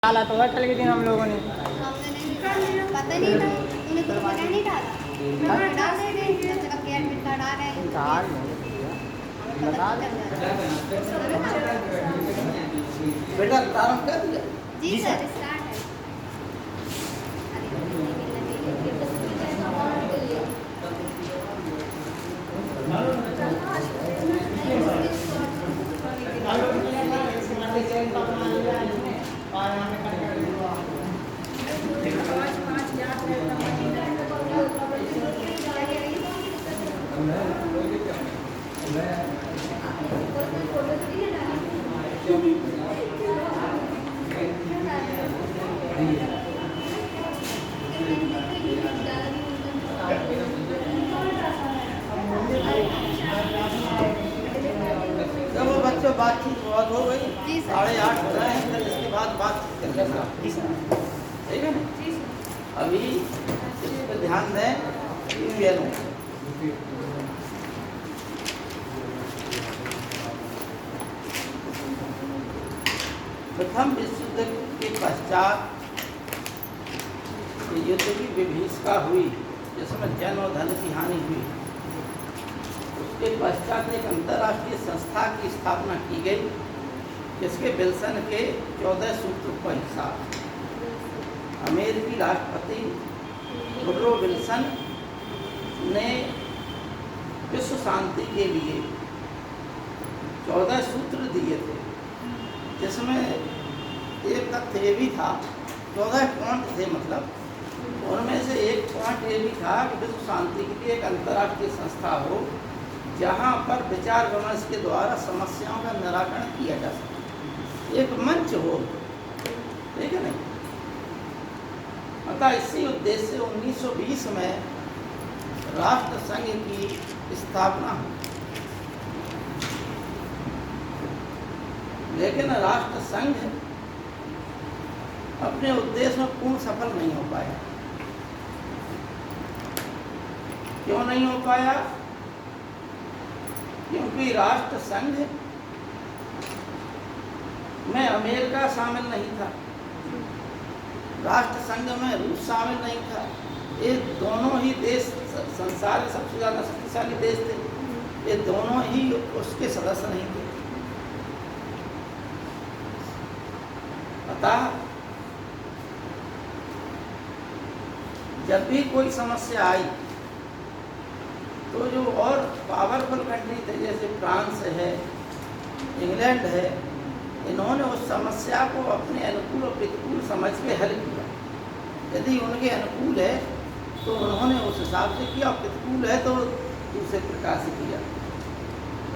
डाला तो अटल के दिन हम लोगों ने हमने नहीं डाला, पता नहीं था उन्हें तो पता नहीं डाला। मैं डाल दे रही हूँ जब तक एडमिट कार्ड आ रहा है डाल हमें पता नहीं चल रहा है। बेटा प्रारंभ कर दिया। जी सर स्टार्ट है। चलो बच्चों बातचीत बहुत हो गई। जी सर। 8:30 हो रहे हैं, फिर इसके बाद बातचीत कर लेना। ठीक है ना? अभी इस पर ध्यान दें। यूएनओ प्रथम विश्व युद्ध के पश्चात युद्ध की विभीषिका हुई, जिसमें जन और धन की हानि हुई। उसके पश्चात एक अंतर्राष्ट्रीय संस्था की स्थापना की गई, जिसके विल्सन के 14 सूत्रों का हिस्सा अमेरिकी राष्ट्रपति वुडरो विल्सन ने विश्व शांति के लिए 14 सूत्र दिए थे, जिसमें एक तथ्य ये भी था, 14 पॉइंट थे, मतलब उनमें से एक पॉइंट ये भी था कि विश्व शांति के लिए एक अंतर्राष्ट्रीय संस्था हो, जहाँ पर विचार विमर्श के द्वारा समस्याओं का निराकरण किया जा सके, एक मंच हो। ठीक है नहीं? अतः इसी उद्देश्य से 1920 में राष्ट्र संघ की स्थापना हुई। लेकिन राष्ट्र संघ अपने उद्देश्य में पूर्ण सफल नहीं हो पाया। क्यों नहीं हो पाया? क्योंकि राष्ट्र संघ में अमेरिका शामिल नहीं था, राष्ट्र संघ में रूस शामिल नहीं था। ये दोनों ही देश संसार के सबसे ज़्यादा शक्तिशाली देश थे, ये दोनों ही उसके सदस्य नहीं थे। अतः जब भी कोई समस्या आई तो जो और पावरफुल कंट्री थे, जैसे फ्रांस है, इंग्लैंड है, इन्होंने उस समस्या को अपने अनुकूल और प्रतिकूल समझ के हल किया। यदि उनके अनुकूल है तो उन्होंने उस हिसाब से किया, और प्रतिकूल है तो दूसरे प्रकार से किया।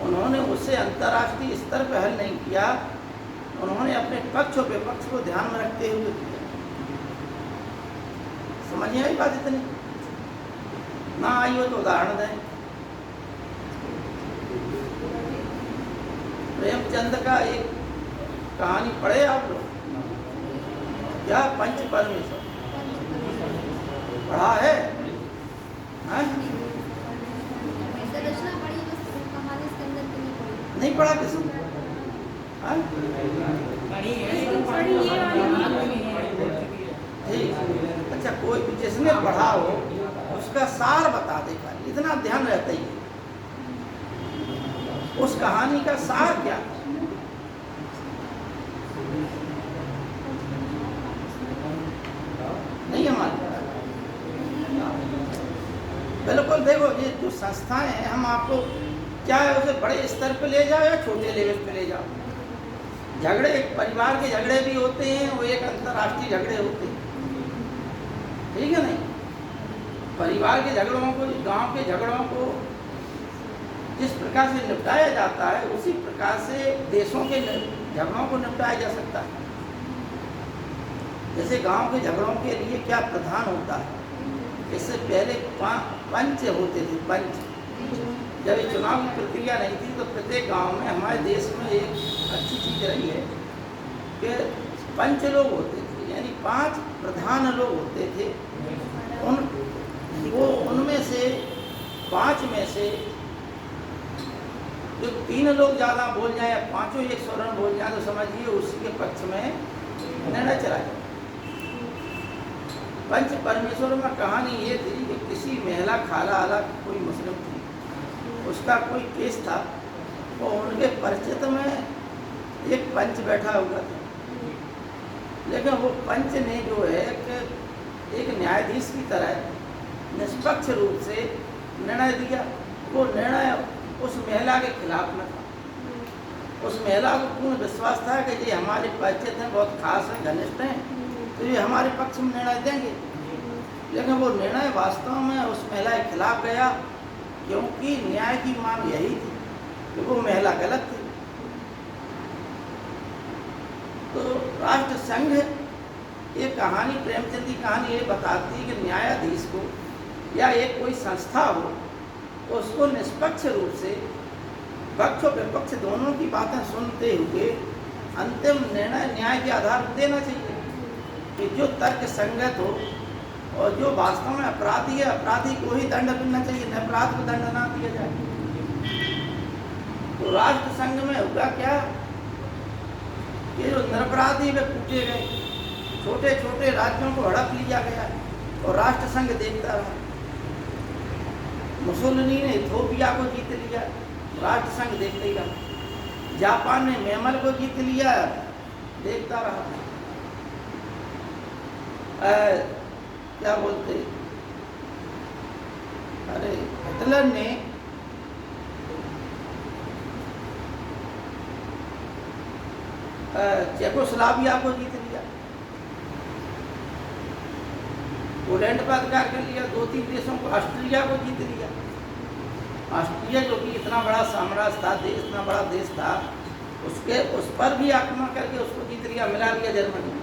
उन्होंने उसे अंतर्राष्ट्रीय स्तर पर हल नहीं किया, उन्होंने अपने पक्ष और विपक्ष को ध्यान में रखते हुए किया। समझ में आई बात? इतनी ना आई हो तो उदाहरण दें। प्रेमचंद का एक कहानी पढ़े आप लोग? क्या पंच परमेश्वर पढ़ा है? नहीं पढ़ा किसी ने? अच्छा, कोई भी जिसने पढ़ा हो उसका सार बता देगा, इतना ध्यान रहता ही है। उस कहानी का सार क्या है? नहीं हमारे बिल्कुल। देखो, ये जो संस्थाएं हैं, हम आपको चाहे उसे बड़े स्तर पे ले जाओ या छोटे लेवल पे ले जाओ, झगड़े परिवार के झगड़े भी होते हैं, वो एक अंतर्राष्ट्रीय झगड़े होते हैं। ठीक है नहीं? परिवार के झगड़ों को, गांव के झगड़ों को जिस प्रकार से निपटाया जाता है, उसी प्रकार से देशों के झगड़ों को निपटाया जा सकता है। जैसे गांव के झगड़ों के लिए क्या प्रधान होता है? इससे पहले पंच होते थे। पंच, जब ये चुनाव की प्रक्रिया नहीं थी तो प्रत्येक गांव में, हमारे देश में एक अच्छी चीज़ रही है कि पंच लोग होते थे, यानी 5 प्रधान लोग होते थे। उनमें से 5 में से जो 3 लोग ज़्यादा बोल जाए या 5 एक स्वरण बोल जाए तो समझिए उसी के पक्ष में निर्णय चला जाए। पंच परमेश्वर में कहानी ये थी कि किसी महिला खाला आला कोई मुस्लिम थी, उसका कोई केस था और उनके परिचित में एक पंच बैठा हुआ था। लेकिन वो पंच ने जो है कि एक न्यायाधीश की तरह निष्पक्ष रूप से निर्णय दिया। वो निर्णय उस महिला के खिलाफ न था। उस महिला को पूर्ण विश्वास था कि ये हमारे परिचित हैं, बहुत खास हैं, घनिष्ठ हैं, तो ये हमारे पक्ष में निर्णय देंगे। लेकिन वो निर्णय वास्तव में उस महिला के खिलाफ गया, क्योंकि न्याय की मांग यही थी कि वो महिला गलत थी। तो राष्ट्र संघ ये कहानी, प्रेमचंद की कहानी ये बताती है कि न्यायाधीश को या एक कोई संस्था हो तो उसको निष्पक्ष रूप से पक्ष और विपक्ष दोनों की बातें सुनते हुए अंतिम निर्णय न्याय के आधार पर देना चाहिए कि जो तर्क संगत हो और जो वास्तव में अपराधी है, अपराधी को ही दंड मिलना चाहिए, निरपराध को दंड ना दिया जाए। तो राष्ट्र संघ में हुआ क्या कि जो निरपराधी वे कूटे गए, छोटे छोटे राज्यों को हड़प लिया गया और राष्ट्र संघ देखता रहा। मुसोलिनी ने इथोपिया को जीत लिया, राष्ट्र संघ देखते ही रहा। जापान ने म्यांमार को जीत लिया, देखता रहा। क्या बोलते, अरे हिटलर ने चेकोस्लोवाकिया को जीत लिया, पोलैंड पर अधिकार कर लिया। 2-3 देशों को, ऑस्ट्रेलिया को जीत लिया। ऑस्ट्रेलिया जो कि इतना बड़ा साम्राज्य था, देश इतना बड़ा देश था, उस पर भी आक्रमण करके उसको जीत लिया, मिला लिया जर्मनी।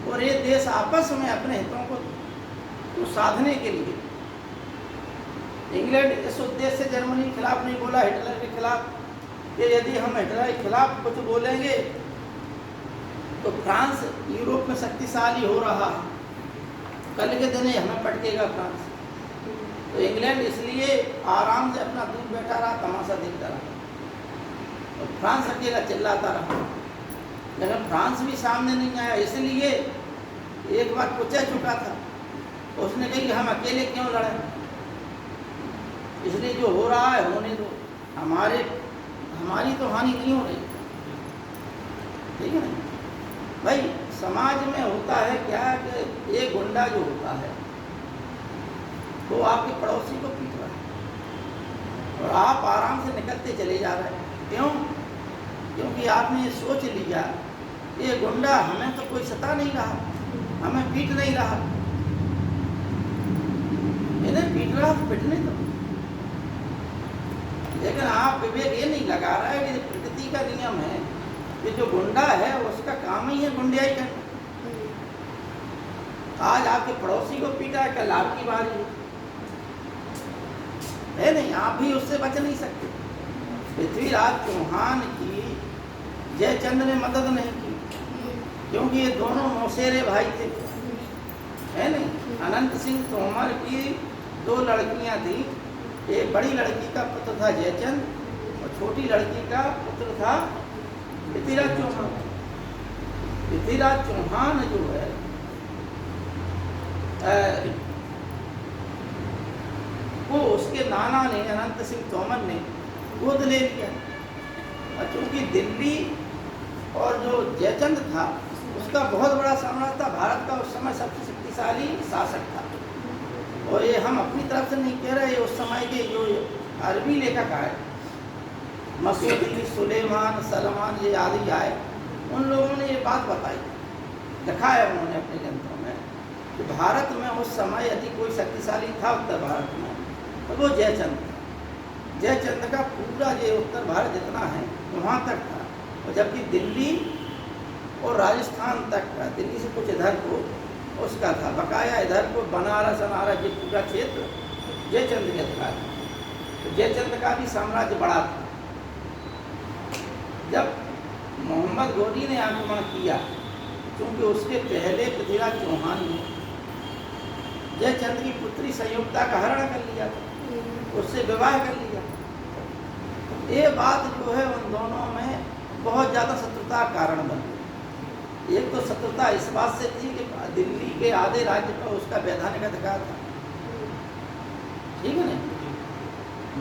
और ये देश आपस में अपने हितों को तो साधने के लिए, इंग्लैंड इस उद्देश्य से जर्मनी के खिलाफ नहीं बोला, हिटलर के खिलाफ, कि यदि हम हिटलर के खिलाफ कुछ बोलेंगे तो फ्रांस यूरोप में शक्तिशाली हो रहा है, कल के दिन हमें पटकेगा फ्रांस। तो इंग्लैंड इसलिए आराम से अपना दूर बैठा रहा, तमाशा देखता रहा, और फ्रांस अकेला चिल्लाता रहा। लेकिन फ्रांस भी सामने नहीं आया, इसलिए एक बार पूछा चुका था, उसने कही कि हम अकेले क्यों लड़े, इसलिए जो हो रहा है होने दो, हमारी तो हानि नहीं हो रही। ठीक है ना भाई, समाज में होता है क्या कि एक गुंडा जो होता है वो आपके पड़ोसी को पीट रहा है और आप आराम से निकलते चले जा रहे हैं। क्यों? क्योंकि आपने ये सोच लिया ये गुंडा हमें तो कोई सता नहीं रहा, हमें पीट नहीं रहा, इन्हें पीट रहा तो पिटने दो। लेकिन आप विवेक ये नहीं लगा रहा है कि प्रकृति का नियम है कि जो गुंडा है उसका काम ही है गुंडियाई करना। आज आपके पड़ोसी को पीटा है, कल आपकी बारी है नहीं, आप भी उससे बच नहीं सकते। पृथ्वीराज चौहान की जयचंद ने मदद नहीं की, क्योंकि ये दोनों मौसेरे भाई थे, है नहीं। अनंत सिंह तोमर की 2 लड़कियां थी, एक बड़ी लड़की का पुत्र था जयचंद और छोटी लड़की का पुत्र था पृथ्वीराज चौहान। पृथ्वीराज चौहान जो है वो उसके नाना ने, अनंत सिंह तोमर ने गोद ले लिया। और चूँकि दिल्ली और जो जयचंद था उसका बहुत बड़ा साम्राज्य था, भारत का उस समय सबसे शक्तिशाली शासक था। और ये हम अपनी तरफ से नहीं कह रहे, उस समय के जो अरबी लेखक आए, मसूद, सुलेमान, सलमान, ये आदि आए, उन लोगों ने ये बात बताई, लिखा है उन्होंने अपने ग्रंथों में कि भारत में उस समय यदि कोई शक्तिशाली था उत्तर भारत में तो वो जयचंद था। जयचंद का पूरा ये उत्तर भारत जितना है वहाँ तक था, और जबकि दिल्ली और राजस्थान तक का, दिल्ली से कुछ इधर को उसका था, बकाया इधर को बनारस अनारस ये पूरा क्षेत्र जयचंद के अधिकार था। तो जयचंद का भी साम्राज्य बड़ा था। जब मोहम्मद घोरी ने आक्रमण किया, क्योंकि उसके पहले पृथ्वीराज चौहान ने जयचंद की पुत्री संयुक्ता का हरण कर लिया था, उससे विवाह कर लिया। ये बात जो है उन दोनों में बहुत ज़्यादा शत्रुता का कारण बन गई। एक तो शत्रुता इस बात से थी कि दिल्ली के आधे राज्य पर उसका वैधानिक अधिकार था, ठीक है ना।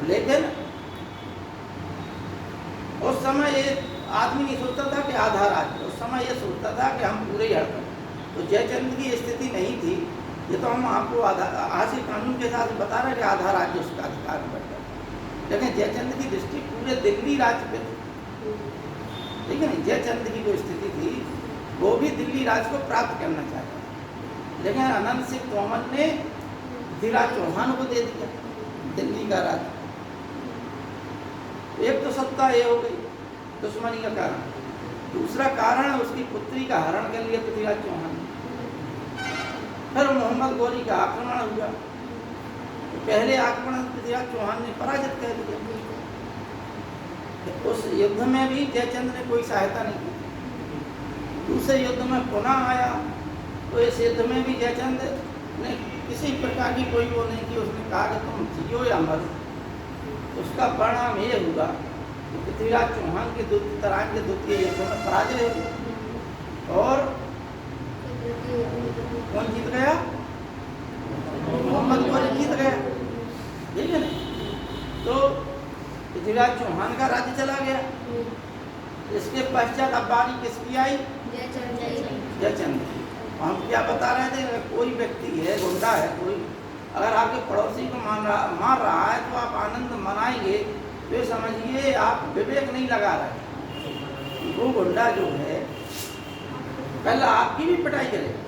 लेकिन उस समय ये आदमी नहीं सोचता था कि आधा राज्य, उस समय ये सोचता था कि हम पूरे ही हड़प। तो जयचंद की स्थिति नहीं थी। ये तो हम आपको आज के कानून के हिसाब से बता रहे हैं कि आधा राज्य उसका अधिकार में बैठा, लेकिन जयचंद की दृष्टि पूरे दिल्ली राज्य पे थी, ठीक है ना। जयचंद की जो स्थिति थी वो भी दिल्ली राज्य को प्राप्त करना चाहता था, लेकिन अनंत सिंह तोमर ने पृथ्वीराज चौहान को दे दिया दिल्ली का राज्य। एक तो सत्ता ये हो गई दुश्मनी का कारण। दूसरा कारण उसकी पुत्री का हरण कर लिया पृथ्वीराज चौहान ने। फिर मोहम्मद गौरी का आक्रमण हुआ, तो पहले आक्रमण पृथ्वीराज चौहान ने पराजित कर दिया। तो उस युद्ध में भी जयचंद ने कोई सहायता नहीं की। दूसरे युद्ध में पुनः आया, तो इस युद्ध में भी जयचंद ने किसी प्रकार की कोई वो नहीं की। उसने कहा कि तुम जियो या मरो। उसका परिणाम ये हुआ कि पृथ्वीराज चौहान के तराइन के द्वितीय युद्ध में पराजय हुई। और कौन जीत गया? मोहम्मद गौरी जीत गया, ठीक है ना। तो पृथ्वीराज चौहान का राज्य चला गया। इसके पश्चात अब बारी किसकी आई? जयचंद। हम क्या बता रहे थे, कोई व्यक्ति है, गुंडा है कोई, अगर आपके पड़ोसी को मार रहा है तो आप आनंद मनाएंगे, तो समझिए आप विवेक नहीं लगा रहे। वो गुंडा जो है पहले आपकी भी पिटाई करेगा।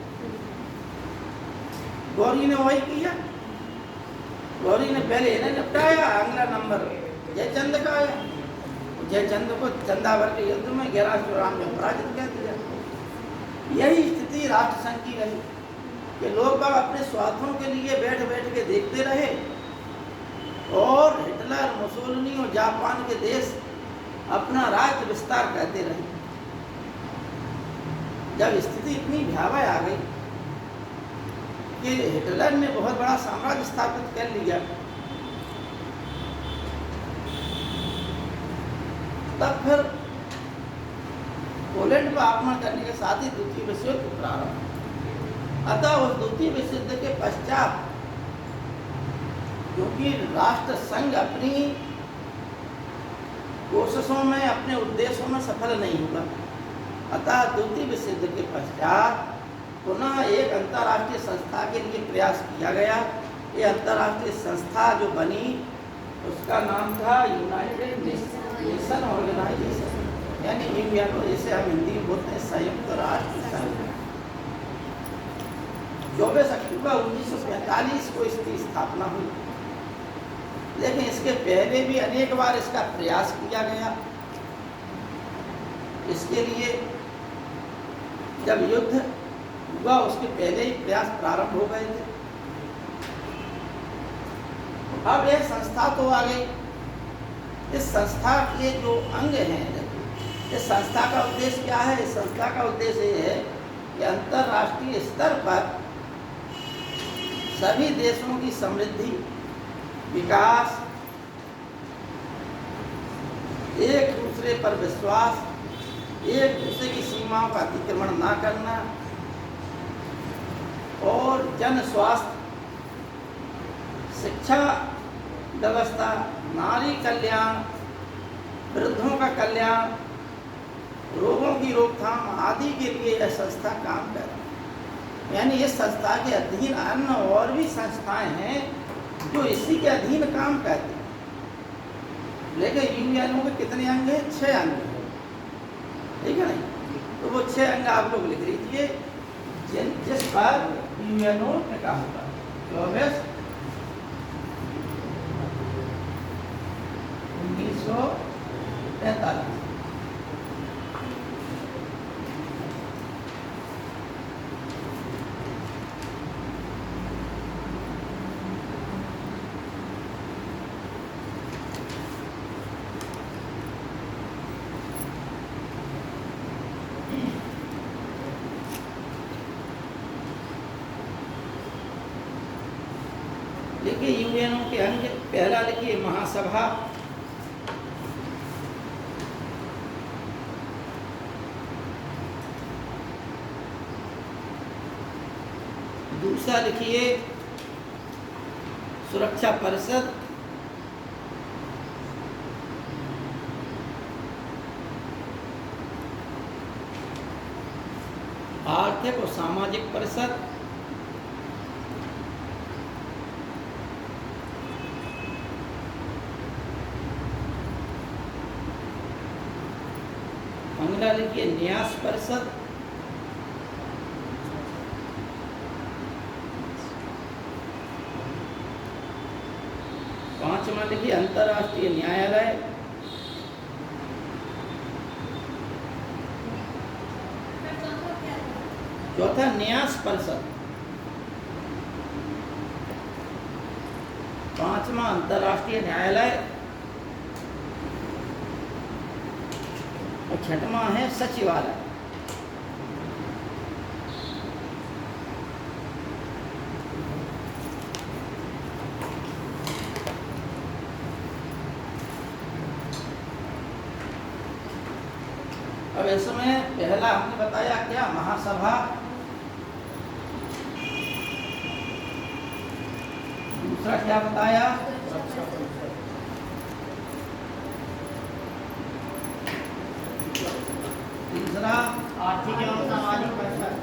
गौरी ने वही किया। गौरी ने पहले इन्हें निपटाया, अगला नंबर जयचंद का आया। जयचंद को चंदावर के युद्ध में 1184 में पराजित कर दिया। यही स्थिति राष्ट्रसंघ की रही कि लोग बाग अपने स्वार्थों के लिए बैठ बैठ के देखते रहे, और हिटलर, मुसोलिनी और जापान के देश अपना राज्य विस्तार करते रहे। जब स्थिति इतनी भयावह आ गई कि हिटलर ने बहुत बड़ा साम्राज्य स्थापित कर लिया, तब फिर पोलैंड पर आक्रमण करने के साथ ही द्वितीय विश्व युद्ध प्रारंभ। अतः उस द्वितीय विश्व युद्ध के पश्चात, क्योंकि राष्ट्र संघ अपनी कोशिशों में, अपने उद्देश्यों में सफल नहीं हुआ, अतः द्वितीय विश्व युद्ध के पश्चात पुनः एक अंतर्राष्ट्रीय संस्था के लिए प्रयास किया गया। ये अंतर्राष्ट्रीय संस्था जो बनी उसका नाम था यूनाइटेड नेशन ऑर्गेनाइजेशन, यानी यूएनओ, जिसे हम हिंदी में बोलते हैं संयुक्त राष्ट्र संघ। 24 अक्टूबर 1945 को इसकी स्थापना हुई, लेकिन इसके पहले भी अनेक बार इसका प्रयास किया गया। इसके लिए जब युद्ध हुआ उसके पहले ही प्रयास प्रारंभ हो गए थे। अब यह संस्था तो आ गई। इस संस्था के जो अंग हैं, इस संस्था का उद्देश्य क्या है? इस संस्था का उद्देश्य ये है कि अंतर्राष्ट्रीय स्तर पर सभी देशों की समृद्धि, विकास, एक दूसरे पर विश्वास, एक दूसरे की सीमाओं का अतिक्रमण ना करना, और जन स्वास्थ्य, शिक्षा व्यवस्था, नारी कल्याण, वृद्धों का कल्याण, रोगों की रोकथाम आदि के लिए यह संस्था काम कर रही है। यानी इस संस्था के अधीन अन्य और भी संस्थाएं हैं जो इसी के अधीन काम करती हैं। लेकिन यूएनओ के कितने अंग हैं? 6 अंग हैं, ठीक है नहीं? तो वो 6 अंग आप लोग लिख लीजिए जिस पर यूएनओ ने काम होगा। 24 1943। देखिए यूएनओ के अंग, पहला लिखिए महासभा, दूसरा लिखिए सुरक्षा परिषद, आर्थिक और सामाजिक परिषद, अगला लिखिए न्यास परिषद, पांचवा लिखिए अंतर्राष्ट्रीय न्यायालय, चौथा न्यास परिषद, पांचवा अंतर्राष्ट्रीय न्यायालय और छठवां है सचिवालय। अब इसमें पहला हमने बताया क्या, महासभा, दूसरा क्या बताया, तीसरा आर्थिक एवं सामाजिक परिषद,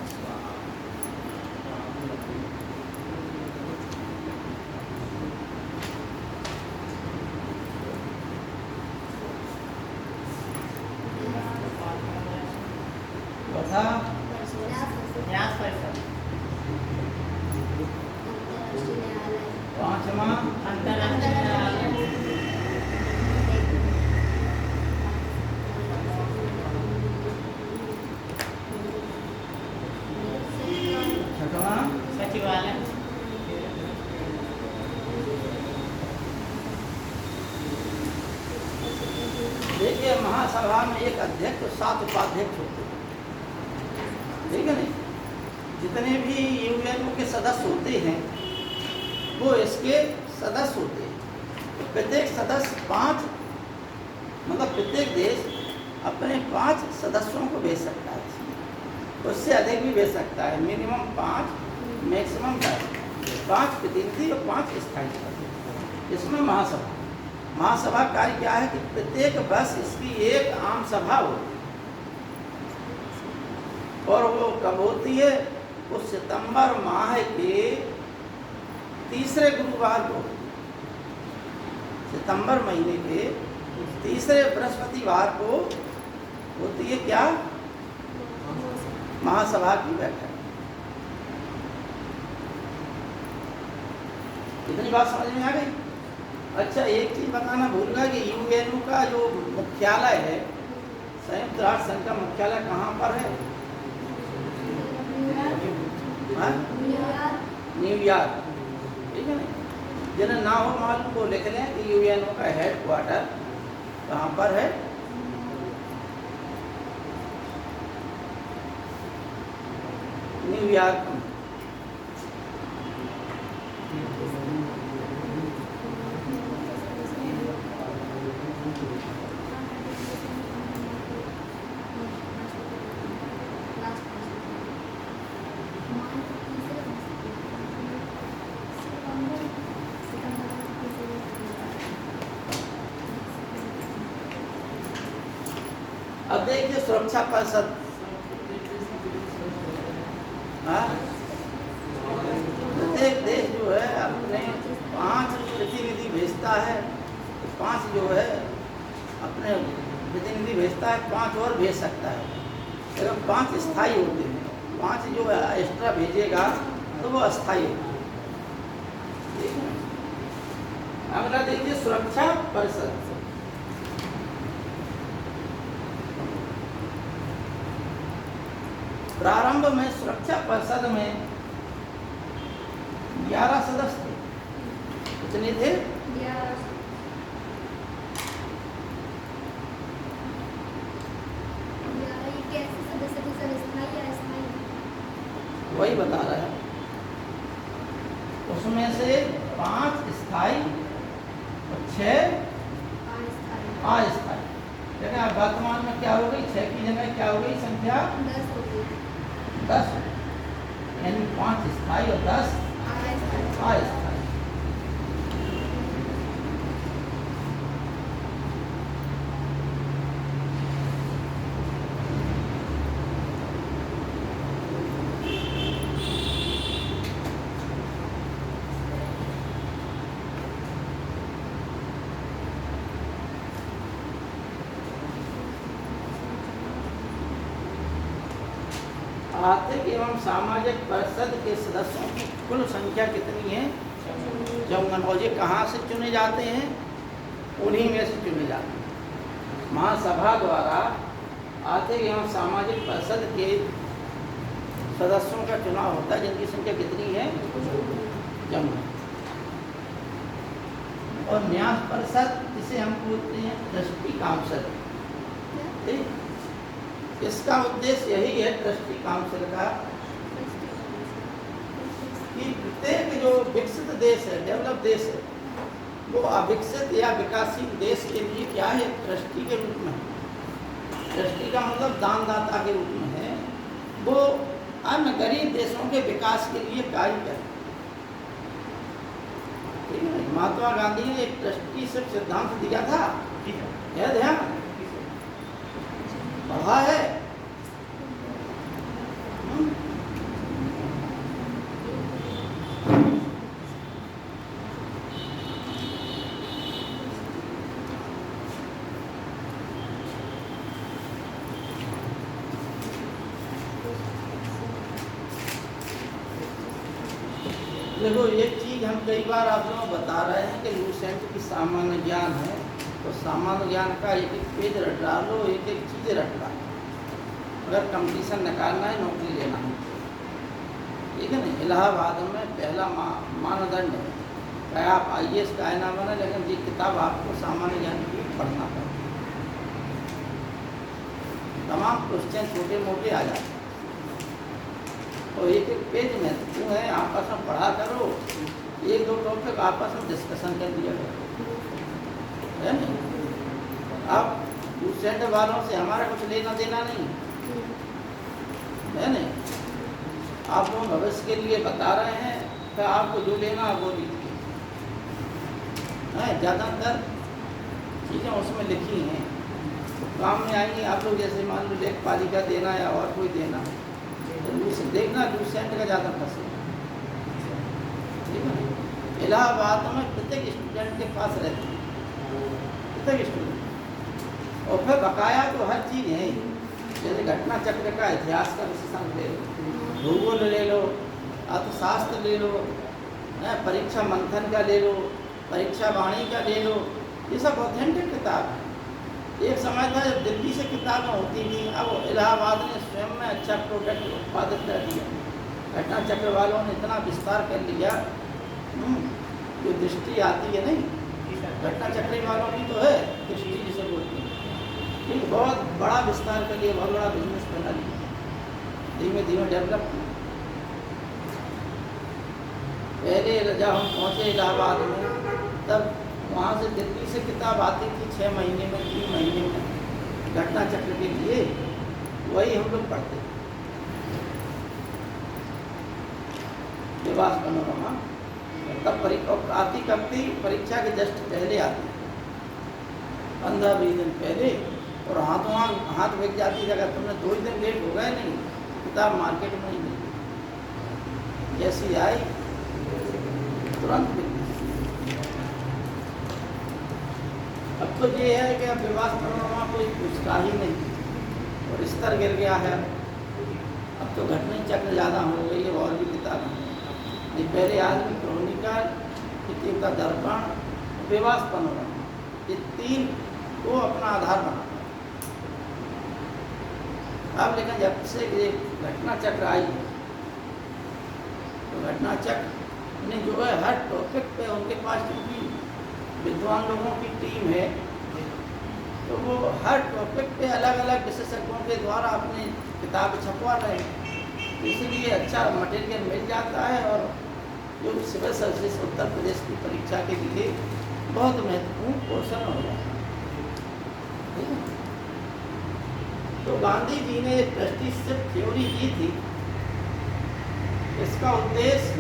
चौथा न्यास परिषद, पांचवा अंतर्राष्ट्रीय न्यायालय, छठवा सचिवालय, देखिए महासभा में एक अध्यक्ष और 7 उपाध्यक्ष होते हैं, ठीक है नहीं। जितने भी यूएनओ के सदस्य होते हैं वो इसके सदस्य होते हैं। तो प्रत्येक सदस्य 5, मतलब प्रत्येक देश अपने 5 सदस्यों को भेज सकता है, उससे अधिक भी भेज सकता है, मिनिमम 5, मैक्सिमम 10, 5 प्रतिनिधि और 5 स्थायी सदस्य। इसमें महासभा कार्य क्या है कि प्रत्येक वर्ष इसकी एक आम सभा होती है, और वो कब होती है, वो सितंबर माह के तीसरे गुरुवार को, सितंबर महीने के तीसरे बृहस्पतिवार को होती है क्या, महासभा की बैठक। इतनी बात समझ में आ गई। अच्छा, एक चीज बताना भूल गया कि यूएनओ का जो मुख्यालय है, संयुक्त राष्ट्र संघ का मुख्यालय कहाँ पर है, न्यूयॉर्क, ठीक है ना। जिन्हें ना हो मालूम वो लिख लें कि यूएनओ का हेडक्वार्टर कहाँ पर है, न्यूयॉर्क में। अब देखिए सुरक्षा परिषद, प्रत्येक देश जो है अपने 5 प्रतिनिधि भेजता है, 5 जो है अपने प्रतिनिधि भेजता है, 5 और भेज सकता है। अगर 5 स्थायी होते हैं, 5 जो है एक्स्ट्रा भेजेगा तो वो अस्थायी होते हैं, ठीक है। अगला देखिए सुरक्षा परिषद, प्रारंभ में सुरक्षा परिषद में 11 सदस्य थे। कितने थे? 11। कैसे सदस्य थे सर, स्थायी या अस्थायी? वही बता रहा है, उसमें से 5 स्थायी और 6 अस्थायी। जगह वर्तमान में क्या हो गई, 6 की जगह क्या हो गई संख्या, 10 हो गई। 10, यानी 5 स्थायी और 10 अस्थायी। आर्थिक एवं सामाजिक परिषद के सदस्यों की कुल संख्या कितनी है? 54। और ये कहाँ से चुने जाते हैं? उन्हीं में से चुने जाते हैं। महासभा द्वारा आर्थिक एवं सामाजिक परिषद के सदस्यों का चुनाव होता है, जिनकी संख्या कितनी है? 54। और न्यास परिषद, जिसे हम बोलते हैं ट्रस्टी काउंसिल, ठीक? इसका उद्देश्य यही है ट्रस्टी काउंसिल का कि प्रत्येक जो विकसित देश है, डेवलप देश है, वो अविकसित या विकासशील देश के लिए क्या है? ट्रस्टी के रूप में। ट्रस्टी का मतलब दानदाता के रूप में है। वो अन्य गरीब देशों के विकास के लिए कार्य करे। ठीक है। महात्मा गांधी ने एक ट्रस्टी से सिद्धांत दिया था, यह ध्यान पढ़ा है। देखो, एक चीज हम कई बार आप लोगों को बता रहे हैं कि लूसेंट की सामान्य ज्ञान है, तो सामान्य ज्ञान का एक एक पेज रट डालो, एक एक चीज़ रट डालो। अगर कंपटीशन निकालना है, नौकरी लेना है, ठीक है ना? इलाहाबाद में पहला मानदंड है कि आप IAS का ना बने, लेकिन ये किताब आपको सामान्य ज्ञान की पढ़ना पड़ेगा। तमाम क्वेश्चन छोटे मोटे आ जाते हैं, और एक एक पेज महत्वपूर्ण है। आपस में पढ़ा करो, एक दो टॉपिक आपस में डिस्कशन कर दिया करो, है ना? अब लूसेंट वालों से हमारा कुछ लेना देना नहीं है ना? आप लोग भविष्य के लिए बता रहे हैं, फिर आपको जो लेना वो लीजिए। ज़्यादातर चीज़ें उसमें लिखी हैं, काम में आएंगी। आप लोग जैसे मान लो लेखपालिका देना या और कोई देना, तो देखना लूसेंट का ज़्यादा पसंद, ठीक है? इलाहाबाद में प्रत्येक स्टूडेंट के पास रहती है, प्रत्येक स्टूडेंट। और फिर बकाया तो हर चीज़ है, जैसे घटना चक्र का इतिहास का विशेषण ले लो, भूगोल ले लो, अर्थशास्त्र ले लो, परीक्षा मंथन का ले लो, परीक्षा वाणी का ले लो। ये सब ऑथेंटिक किताब है। एक समय था जब दिल्ली से किताबें होती थी, अब इलाहाबाद ने स्वयं में अच्छा प्रोडक्ट उत्पादित कर दिया। घटना चक्र वालों ने इतना विस्तार कर लिया, जो दृष्टि आती है नहीं, घटना चक्र वालों की तो है दृष्टि जिसे बोलती है, ठीक, बहुत बड़ा विस्तार कर लिया, बहुत बड़ा बिजनेस बना लिया, धीमे धीमे डेवलप किया। पहले जब हम पहुँचे इलाहाबाद में, तब वहाँ से दिल्ली से किताब आती थी 6 महीने में, 3 महीने में, घटना चक्र के लिए, वही हम लोग पढ़ते थे। विवास मनोरमा तब आती कब थी? परीक्षा के जस्ट पहले आती, 15-20 दिन पहले, और हाथ बिक जाती थी। अगर तुमने 2 दिन लेट हो गए नहीं, किताब मार्केट में नहीं मिली, जैसी आई तुरंत बिक। अब तो ये है कि अब विवास मनोरमा कोई पूछता ही नहीं, और स्तर गिर गया है। अब तो घटना चक्र ज़्यादा हो गई है, और भी किताबें नहीं। पहले आदमी क्रॉनिकल, फिर का दर्पण, विवास मनोरमा, ये 3 को अपना आधार बनाता है। अब लेकिन जब से ये घटना चक्र आई, तो घटना चक्र ने जो है हर टॉपिक पे उनके पास क्योंकि विद्वान लोगों की टीम है, तो वो हर टॉपिक पे अलग अलग विशेषज्ञों के द्वारा अपनी किताब छपवा रहे हैं। इसलिए अच्छा मटेरियल मिल जाता है, और जो सिविल सर्विस उत्तर प्रदेश की परीक्षा के लिए बहुत महत्वपूर्ण पोर्शन हो जाता है। तो गांधी जी ने ट्रस्टीशिप थ्योरी की थी, इसका उद्देश्य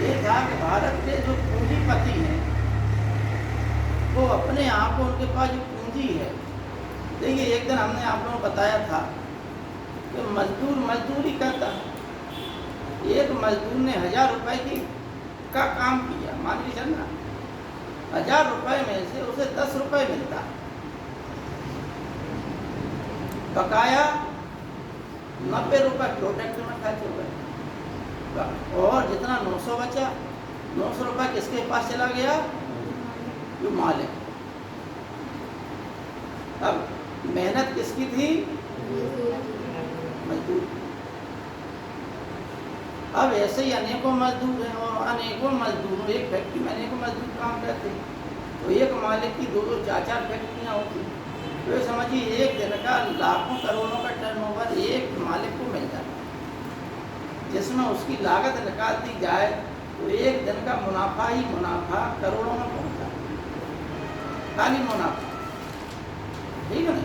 ये था कि भारत के जो पूंजीपति हैं वो अपने आप को, उनके पास जो पूंजी है, देखिए एक दिन हमने आप लोगों को बताया था कि मजदूर मजदूरी करता है। एक मजदूर ने 1000 रुपए का काम किया, मान के चलना 1000 रुपए में से उसे 10 रुपए मिलता है, बकाया 90 रुपए प्रोडक्ट में खर्च हो गए, और जितना 900 बचा, 900 रुपए किसके पास चला गया? जो मालिक। अब मेहनत किसकी थी? मजदूर। अब ऐसे ही अनेकों मजदूर हैं, और अनेकों मजदूर, एक फैक्ट्री में अनेकों मजदूर काम करते हैं, तो एक मालिक की 2-2 4-4 फैक्ट्रियाँ होती, तो ये समझिए एक दिन का लाखों करोड़ों का टर्नओवर एक मालिक को मिल जाता है, जिसमें उसकी लागत निकाल दी जाए तो एक दिन का मुनाफा ही मुनाफा करोड़ों में पहुँचा, खाली मुनाफा। ठीक है ना?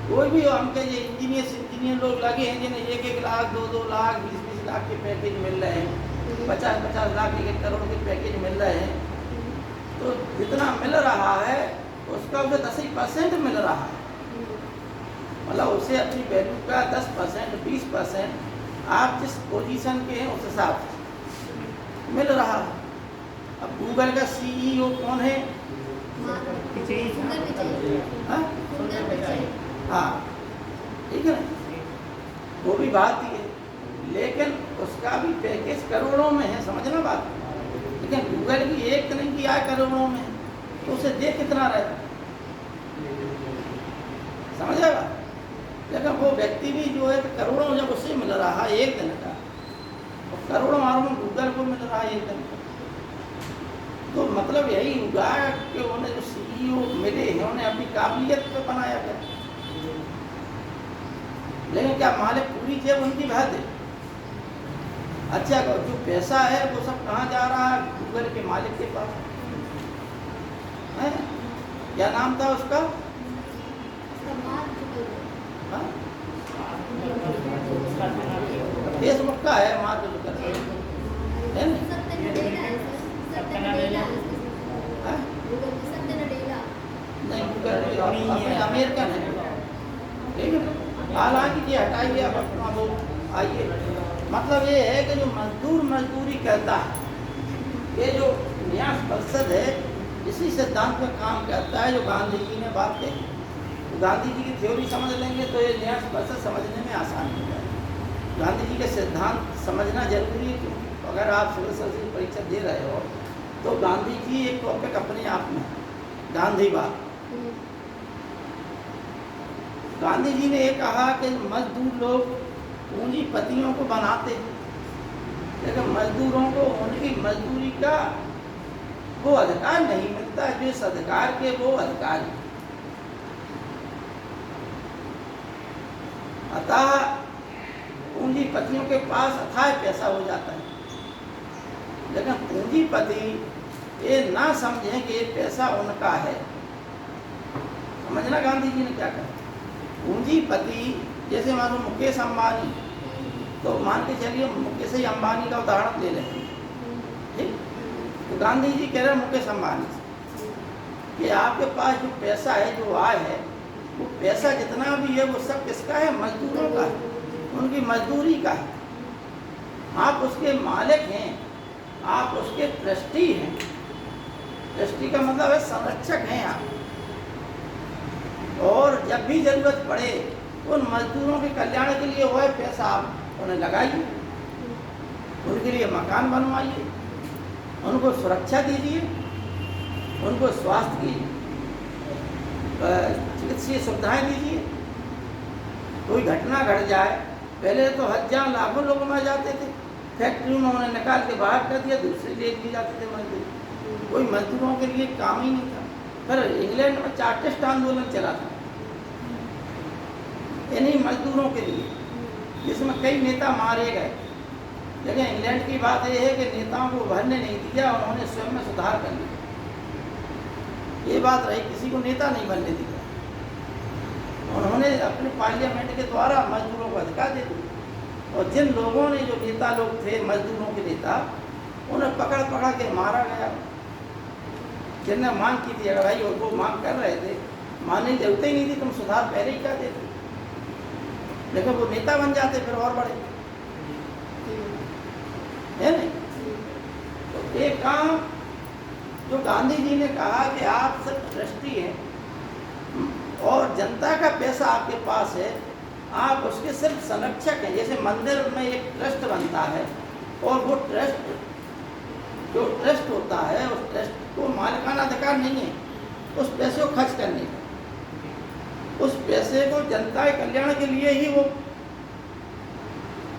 कोई भी हम कहे इंजीनियर लोग लगे हैं जिन्हें 1-1 लाख, 2-2 लाख, 20-20 लाख के पैकेज मिल रहे हैं, 50-50 लाख, 1 करोड़ के पैकेज मिल रहे हैं, तो जितना मिल रहा है उसका उसे 10% मिल रहा है, मतलब उसे अपनी वैल्यू का 10%, 20% आप जिस पोजीशन के हैं उस हिसाब से मिल रहा है। अब गूगल का CEO कौन है? हाँ, ठीक है ना, वो भी भारतीय है, लेकिन उसका भी पैकेज करोड़ों में है, समझना बात। लेकिन गूगल की एक नहीं की आय करोड़ों में, तो उसे दे कितना रहे, समझेगा? लेकिन वो व्यक्ति भी जो है करोड़ों जब उससे मिल रहा है एक दिन का, और करोड़ों आरों गूगल को मिल रहा है एक दिन का, तो मतलब यही हुआ कि उन्हें जो CEO मिले हैं उन्हें अपनी काबिलियत पे बनाया गया, लेकिन क्या मालिक पूरी जेब उनकी भर दे? अच्छा, जो पैसा है वो सब कहाँ जा रहा है? गूगल के मालिक के पास है। क्या नाम था उसका? फेसबुक का है, मार्क जुकरबर्ग है ना? नहीं, गूगल अमेरिकन है, ठीक है। हालांकि ये हटाइए, अब अपना वो आइए, मतलब ये है कि जो मजदूर मजदूरी करता है, ये जो न्यास परिषद है इसी सिद्धांत पर काम करता है जो गांधी जी ने बात कही। तो गांधी जी की थ्योरी समझ लेंगे तो ये न्यास परिषद समझने में आसान हो जाएगा। गांधी जी के सिद्धांत समझना जरूरी है, क्योंकि अगर आप सिविल सर्विस की परीक्षा दे रहे हो तो गांधी जी एक टॉपिक अपने आप में, गांधीवाद। गांधी जी ने ये कहा कि मजदूर लोग पूंजीपतियों को बनाते हैं, लेकिन मजदूरों को उनकी मजदूरी का वो अधिकार नहीं मिलता जो इस अधिकार के वो अधिकार है। अतः पूंजीपतियों के पास अथाह पैसा हो जाता है, लेकिन पूंजीपति ये ना समझें कि ये पैसा उनका है। समझना गांधी जी ने क्या कहा? पूंजीपति जैसे मान लो मुकेश अंबानी, तो मान के चलिए मुकेश अंबानी का उदाहरण ले लें, ठीक? तो गांधी जी कह रहे हैं मुकेश अंबानी से कि आपके पास जो पैसा है, जो आय है, वो पैसा जितना भी है वो सब किसका है? मजदूरों का है, उनकी मजदूरी का है। आप उसके मालिक हैं, आप उसके ट्रस्टी हैं। ट्रस्टी का मतलब है संरक्षक हैं आप, और जब भी जरूरत पड़े उन मजदूरों के कल्याण के लिए वह पैसा आप उन्हें लगाइए, उनके लिए मकान बनवाइए, उनको सुरक्षा दीजिए, उनको स्वास्थ्य की चिकित्सीय सुविधाएं दीजिए। कोई घटना घट जाए, पहले तो हजार लाखों लोग मर जाते थे, फैक्ट्रियों में उन्हें निकाल के बाहर कर दिया, दूसरे ले दिए जाते थे मजदूर, कोई मजदूरों के लिए काम ही नहीं था। फिर इंग्लैंड में चार्टिस्ट आंदोलन चला था इन्हीं मजदूरों के लिए, जिसमें कई नेता मारे गए, लेकिन इंग्लैंड की बात यह है कि नेताओं को उभरने नहीं दिया, उन्होंने स्वयं में सुधार कर लिया। ये बात रही, किसी को नेता नहीं बनने दिया, उन्होंने अपने पार्लियामेंट के द्वारा मजदूरों को अधिकार दे दिया। और जिन लोगों ने जो नेता लोग थे मजदूरों के नेता, उन्हें पकड़ पकड़ के मारा गया। जिनने मांग की थी, अगर भाई और वो मांग कर रहे थे, मानने की जरूरत ही नहीं थी, तुम सुधार पहले ही कर देते, लेकिन वो नेता बन जाते फिर और बड़े, है नहीं? तो एक काम जो गांधी जी ने कहा कि आप सिर्फ ट्रस्टी हैं और जनता का पैसा आपके पास है, आप उसके सिर्फ संरक्षक हैं। जैसे मंदिर में एक ट्रस्ट बनता है और वो ट्रस्ट जो ट्रस्ट होता है, उस ट्रस्ट को मालिकाना अधिकार नहीं है उस पैसे को खर्च करने का। उस पैसे को जनता के कल्याण के लिए ही वो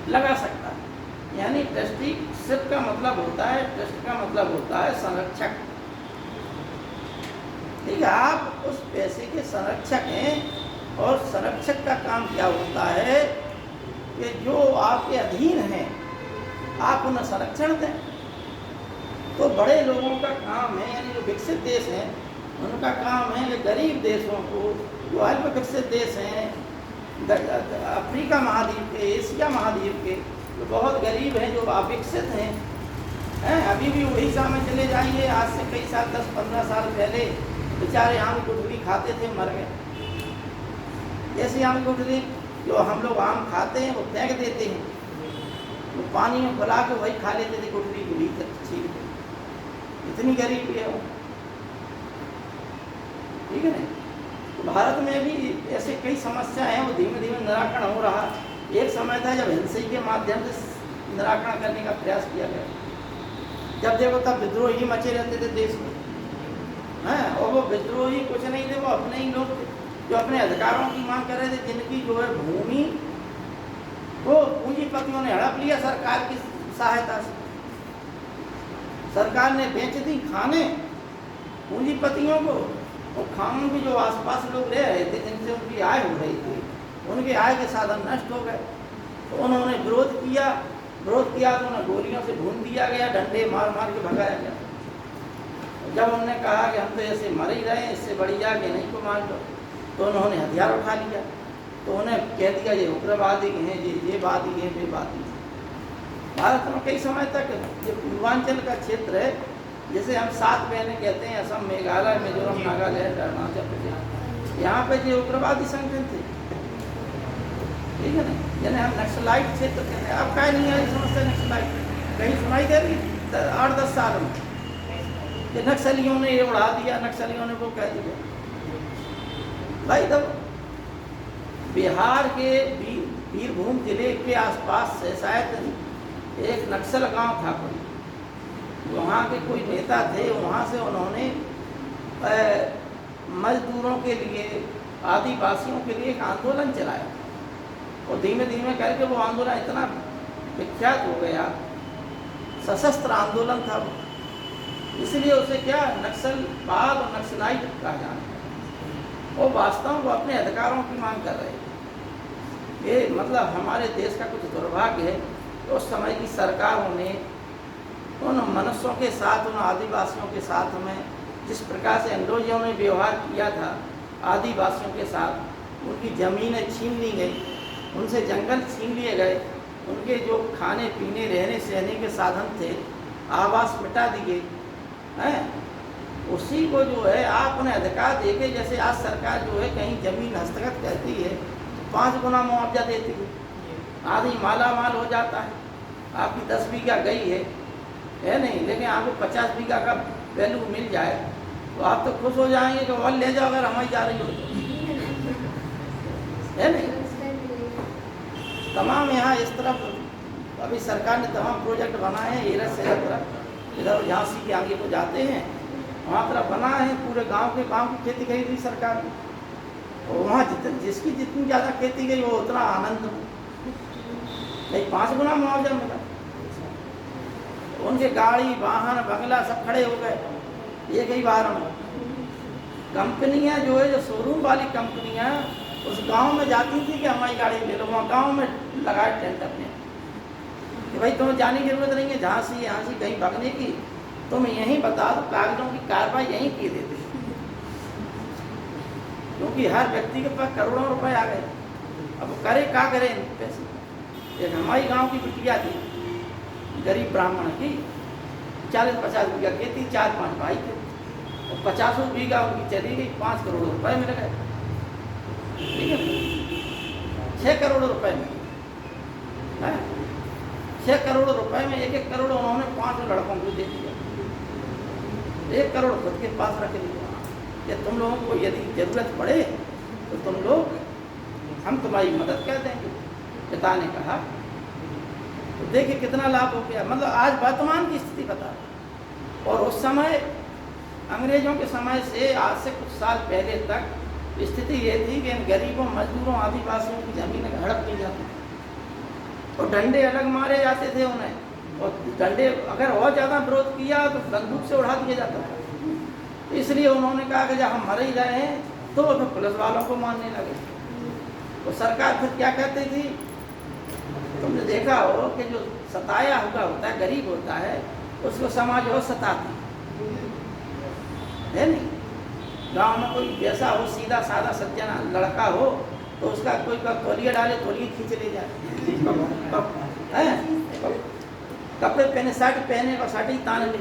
लगा सकता है। यानी ट्रस्टी सिर्फ का मतलब होता है, ट्रस्ट का मतलब होता है संरक्षक। ठीक है, आप उस पैसे के संरक्षक हैं और संरक्षक का काम क्या होता है कि जो आपके अधीन हैं आप उन्हें संरक्षण दें। तो बड़े लोगों का काम है, यानी जो विकसित देश हैं उनका काम है कि गरीब देशों को, जो अल्प विकसित देश हैं, अफ्रीका महाद्वीप के, एशिया महाद्वीप के, जो बहुत गरीब हैं, जो अविकसित हैं, अभी भी उड़ीसा में चले जाइए, आज से कई साल 10-15 साल पहले बेचारे आम गुठली खाते थे, मर गए। जैसे आम गुठली जो हम लोग आम खाते हैं वो फेंक देते हैं, वो पानी में खिला के वही खा लेते थे गुठली के भीतर छील के। इतनी गरीबी है वो, ठीक है ना? तो भारत में भी ऐसे कई समस्या हैं, वो धीमे धीमे निराकरण हो रहा। एक समय था जब हिंसा के माध्यम से निराकरण करने का प्रयास किया गया, जब देखो तब विद्रोही मचे रहते थे देश में, हैं? और वो विद्रोही कुछ नहीं थे, वो अपने ही लोग थे जो अपने अधिकारों की मांग कर रहे थे, जिनकी जो है भूमि वो पूंजीपतियों ने हड़प लिया सरकार की सहायता से। सरकार ने बेच दी खाने पूंजीपतियों को, और खानों के जो आसपास लोग रह रहे थे, जिनसे उनकी आय हो रही थी, उनके आय के साधन नष्ट हो गए। तो उन्होंने विरोध किया तो उन्हें गोलियों से भून दिया गया, डंडे मार मार के भगाया गया। जब उन्होंने कहा कि हम तो ऐसे मर ही रहे हैं, इससे बड़ी जाके नहीं को मार दो, तो उन्होंने हथियार उठा लिया। तो उन्हें कह दिया ये उग्रवादी हैं, ये वादी हैं, वे वादी हैं। भारत में कई समय तक ये पूर्वांचल का क्षेत्र है, जैसे हम 7 बहनें कहते हैं, असम, मेघालय, मिजोरम, नागालैंड, अरुणाचल प्रदेश, यहाँ पे जो उग्रवादी संगठन थे, ठीक है ना, यानी हम नक्सलाइट क्षेत्र कहते हैं। अब क्या नहीं है समझते नक्सलाइट, कहीं सुनाई दे रही 8-10 साल में कि नक्सलियों ने ये उड़ा दिया, नक्सलियों ने वो कह दिया। भाई तब बिहार के बीरभूम जिले के आसपास से शायद एक नक्सल गांव था कोई, वहाँ के कोई नेता थे, वहाँ से उन्होंने मजदूरों के लिए, आदिवासियों के लिए एक आंदोलन चलाया, और धीमे धीमे करके वो आंदोलन इतना विख्यात हो गया, सशस्त्र आंदोलन था वो, इसलिए उसे क्या नक्सलवाद और नक्सलाइट कहा जाता है। और वास्तव में वो अपने अधिकारों की मांग कर रहे थे। ये मतलब हमारे देश का कुछ दुर्भाग्य है कि उस समय की सरकारों ने उन मनुष्यों के साथ, उन आदिवासियों के साथ में जिस प्रकार से अंग्रेजों ने व्यवहार किया था आदिवासियों के साथ, उनकी ज़मीनें छीन ली गई, उनसे जंगल छीन लिए गए, उनके जो खाने पीने, रहने सहने के साधन थे, आवास मिटा दिए हैं। उसी को जो है आप उन्हें अधिकार देके, जैसे आज सरकार जो है कहीं ज़मीन हस्तगत करती है 5 गुना मुआवजा देती है, आदमी माला माल हो जाता है। आपकी 10 बीघा गई है नहीं, लेकिन आपको 50 बीघा का वैल्यू मिल जाए तो आप तो खुश हो जाएंगे कि और ले जाओ अगर हमारी जा रही हो है नहीं। तमाम यहाँ इस तरफ अभी सरकार ने तमाम प्रोजेक्ट बनाए हैं, एरस से तरफ, इधर झांसी के आगे को जाते हैं, वहाँ तरफ बना है, पूरे गांव की खेती खरीदी सरकार ने, और वहाँ जिसकी जितनी ज़्यादा खेती गई वो उतना आनंद नहीं, 5 गुना मुआवजा मिला। उनके गाड़ी, वाहन, बंगला सब खड़े हो गए एक ही बार में। कंपनियां जो है, जो शोरूम वाली कंपनियां उस गांव में जाती थी कि हमारी गाड़ी ले लो, वहाँ गांव में लगाए टेंट अपने कि भाई तुम्हें जाने की जरूरत नहीं है झांसी यहाँ से कहीं भागने की, तुम यहीं बता दो, कागजों की कार्रवाई यहीं की देते, क्योंकि हर व्यक्ति के पास करोड़ों रुपए आ गए। अब करे क्या करें पैसे, एक हमारी गांव की बिटिया थी, गरीब ब्राह्मण की, 40-50 बीघा खेती, 4-5 भाई थे, और 50 बीघा उनकी चली गई, 5 करोड़ रुपए मिल गए। ठीक है, 6 करोड़ रुपए में, 6 करोड़ रुपए में 1-1 करोड़ उन्होंने 5 लड़कों को दे दिया, 1 करोड़ खुद के पास रख लिया कि तुम लोगों को यदि जरूरत पड़े तो तुम लोग, हम तुम्हारी मदद कर देंगे। पिता ने कहा। तो देखिए कितना लाभ हो गया। मतलब आज वर्तमान की स्थिति बता, और उस समय अंग्रेजों के समय से आज से कुछ साल पहले तक स्थिति ये थी कि इन गरीबों, मजदूरों, आदिवासियों की ज़मीन हड़प ली जाती और डंडे अलग मारे जाते थे उन्हें, और डंडे अगर और ज़्यादा विरोध किया तो बंदूक से उड़ा दिया जाता था। इसलिए उन्होंने कहा कि जब हम मर ही रहे हैं तो फिर पुलिस वालों को मारने लगे। तो सरकार फिर क्या कहती थी, तुमने देखा हो कि जो सताया हुआ होता है, गरीब होता है, उसको समाज और सताती है नहीं। गांव में कोई वैसा हो, सीधा साधा सज्जन लड़का हो, तो उसका कोई का तौलिया डाले, तौलिया खींच ले जाए, कपड़े पहने, शर्ट पहने और शर्ट ही तान ले,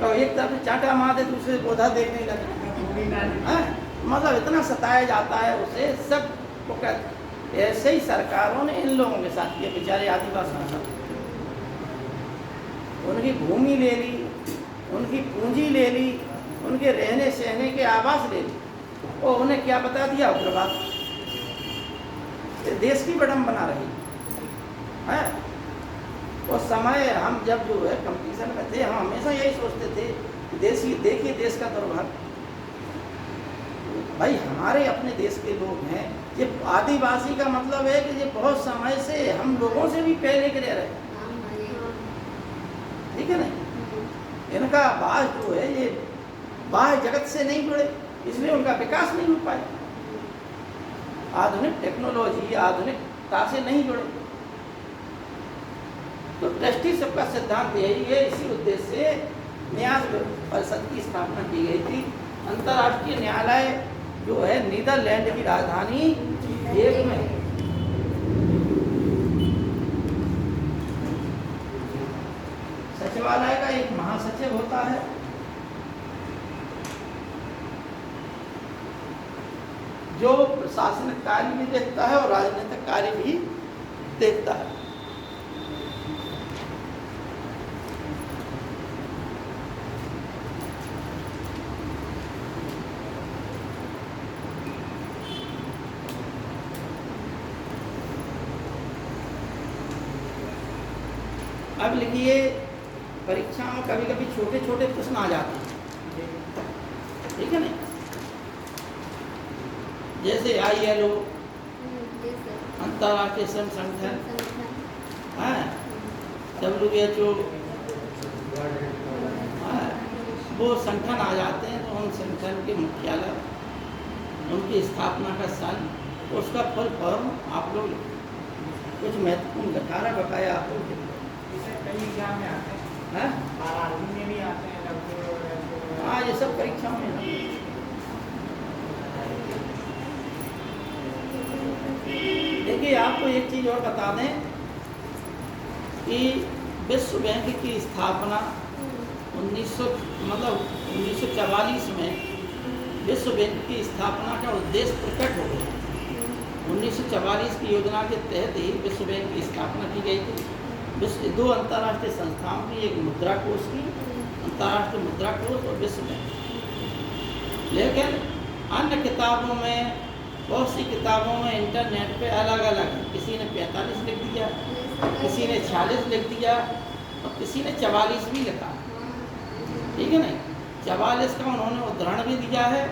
तो एक तरफ चांटा मार दे, दूसरे बोधा देखने लगे। मतलब इतना सताया जाता है उसे, सब को कहते। ऐसे ही सरकारों ने इन लोगों के साथ किया, बेचारे आदिवासियों के साथ। उनकी भूमि ले ली, उनकी पूंजी ले ली, उनके रहने सहने के आवास ले ली, और उन्हें क्या बता दिया, उग्रवाद। देश की विडंबना रही है। उस समय हम जब जो है कंपटीशन में थे, हम हमेशा यही सोचते थे कि देखिए देश का दुर्भाग्य, भाई हमारे अपने देश के लोग हैं। ये आदिवासी का मतलब है कि ये बहुत समय से हम लोगों से भी पहले के रह रहे हैं, ठीक है नहीं। इनका बात जो है ये बाह्य जगत से नहीं जुड़े, इसलिए उनका विकास नहीं हो पाया। आधुनिक टेक्नोलॉजी, आधुनिकता से नहीं जुड़े। तो ट्रस्टीशिप का सिद्धांत यही है। इसी उद्देश्य से न्याय परिषद की स्थापना की गई थी। अंतर्राष्ट्रीय न्यायालय जो है नीदरलैंड की राजधानी हेग में है। सचिवालय का एक महासचिव होता है, जो प्रशासनिक कार्य भी देखता है और राजनीतिक कार्य भी देखता है। अब लिखिए, परीक्षा में कभी कभी छोटे छोटे प्रश्न आ जाते हैं, ठीक है नहीं। जैसे ILO, अंतर्राष्ट्रीय श्रम संगठन, WHO, वो संगठन आ जाते हैं। तो उन संगठन के मुख्यालय, उनकी स्थापना का सन, उसका फुल फॉर्म आप लोग कुछ महत्वपूर्ण घटारा बकाया आप लोग कई एग्जाम में आते हैं, आर्मी में भी आते हैं। हाँ, ये सब परीक्षाओं में। देखिए, आपको एक चीज़ और बता दें कि विश्व बैंक की स्थापना 1944 में विश्व बैंक की स्थापना का उद्देश्य प्रकट हो गया। 1944 की योजना के तहत ही विश्व बैंक की स्थापना की गई थी। दो अंतर्राष्ट्रीय संस्थाओं की, एक मुद्रा कोष की, अंतर्राष्ट्रीय मुद्रा कोष और विश्व बैंक। लेकिन अन्य किताबों में, बहुत सी किताबों में इंटरनेट पे अलग अलग, किसी ने 45 लिख दिया, किसी ने 46 लिख दिया और किसी ने 44 भी लिखा, ठीक है नहीं। 44 का उन्होंने उदाहरण भी दिया है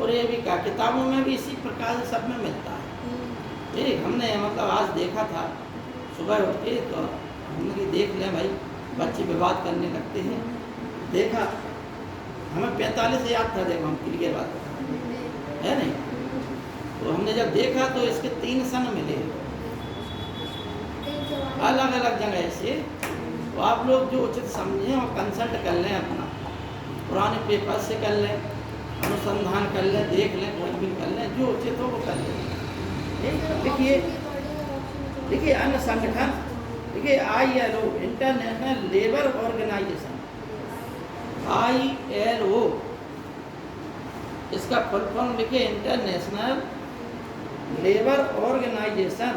और ये भी कहा किताबों में भी इसी प्रकार से सब में मिलता है। ठीक, हमने मतलब आज देखा था सुबह उठ के, तो हमने देख लें भाई, बच्चे विवाद करने लगते हैं। देखा, हमें 45 याद था, देखो हम क्लियर बात है नहीं। तो हमने जब देखा तो इसके 3 सन मिले अलग अलग जगह से। तो आप लोग जो उचित समझें और कंसल्ट कर लें, अपना पुराने पेपर से कर लें, अनुसंधान कर लें, देख लें, खोजबीन कर लें, जो उचित हो वो कर लें। देखिए, देखिए अन्य संगठन, देखिए ILO international labour organisation, ILO इसका फुल फॉर्म लिखिए इंटरनेशनल लेबर ऑर्गेनाइजेशन।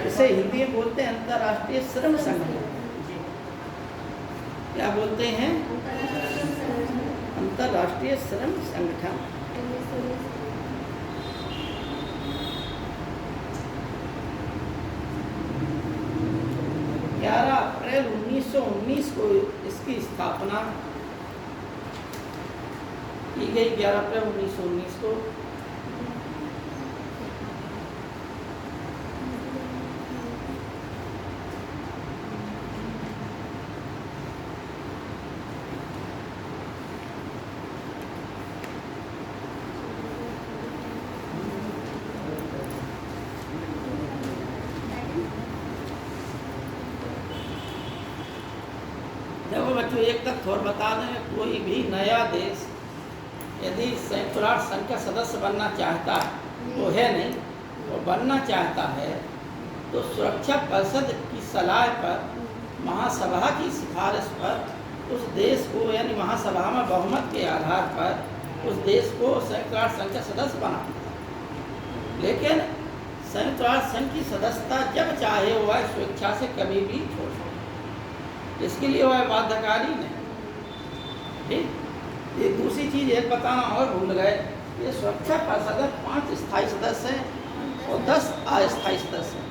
इसे हिंदी में बोलते हैं अंतर्राष्ट्रीय श्रम संगठन। क्या बोलते हैं? अंतर्राष्ट्रीय श्रम संगठन। 11 अप्रैल 1919 को इसकी स्थापना की गई। 11 अप्रैल 1919 को देखो बच्चों, एक तक और बता दें, कोई भी नया देश यदि संयुक्त राष्ट्र संघ का सदस्य बनना चाहता है, तो है नहीं, और बनना चाहता है तो सुरक्षा परिषद की सलाह पर, महासभा की सिफारिश पर उस देश को, यानी महासभा में बहुमत के आधार पर उस देश को संयुक्त राष्ट्र संघ का सदस्य बनाता है। लेकिन संयुक्त राष्ट्र संघ की सदस्यता जब चाहे वह स्वेच्छा से कभी भी छोड़ सकता है, इसके लिए वह बाध्यकारी नहीं। ठीक, ये दूसरी चीज़ एक बताना और भूल गए, ये सुरक्षा परिषद 5 स्थायी सदस्य हैं और 10 अस्थायी सदस्य हैं।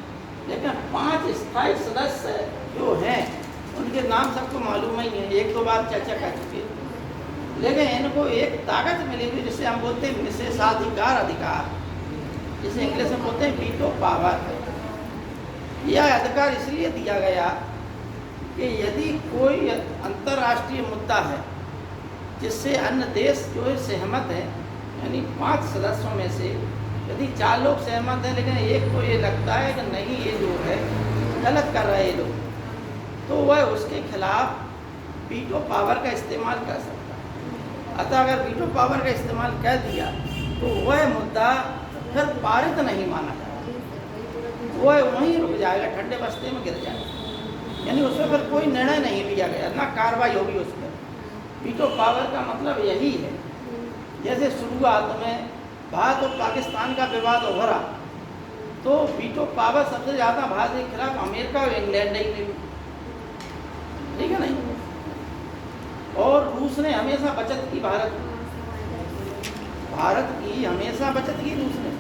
लेकिन 5 स्थायी सदस्य जो हैं उनके नाम सबको मालूम ही है, एक दो बार चर्चा कर चुके हैं। लेकिन इनको एक ताकत मिली हुई जिसे हम बोलते हैं विशेषाधिकार अधिकार, जिसे इंग्लिश में बोलते हैं वीटो पावर। यह अधिकार इसलिए दिया गया कि यदि कोई अंतर्राष्ट्रीय मुद्दा है जिससे अन्य देश जो है सहमत है, यानी 5 सदस्यों में से यदि 4 लोग सहमत हैं लेकिन एक को ये लगता है कि नहीं ये जो है गलत कर रहे हैं लोग, तो वह उसके खिलाफ वीटो पावर का इस्तेमाल कर सकता है। अतः अगर वीटो पावर का इस्तेमाल कर दिया तो वह मुद्दा फिर पारित नहीं माना जाएगा, वह वहीं रुक जाएगा, ठंडे बस्ते में गिर जाएगा, यानी उसमें फिर कोई निर्णय नहीं लिया गया, ना कार्रवाई होगी उस पर। वीटो पावर का मतलब यही है। जैसे शुरुआत में भारत और पाकिस्तान का विवाद उभरा तो वीटो पावर सबसे ज़्यादा भारत के खिलाफ अमेरिका और इंग्लैंड ने ली, ठीक है नहीं, और रूस ने हमेशा बचत की, भारत की हमेशा बचत की रूस ने।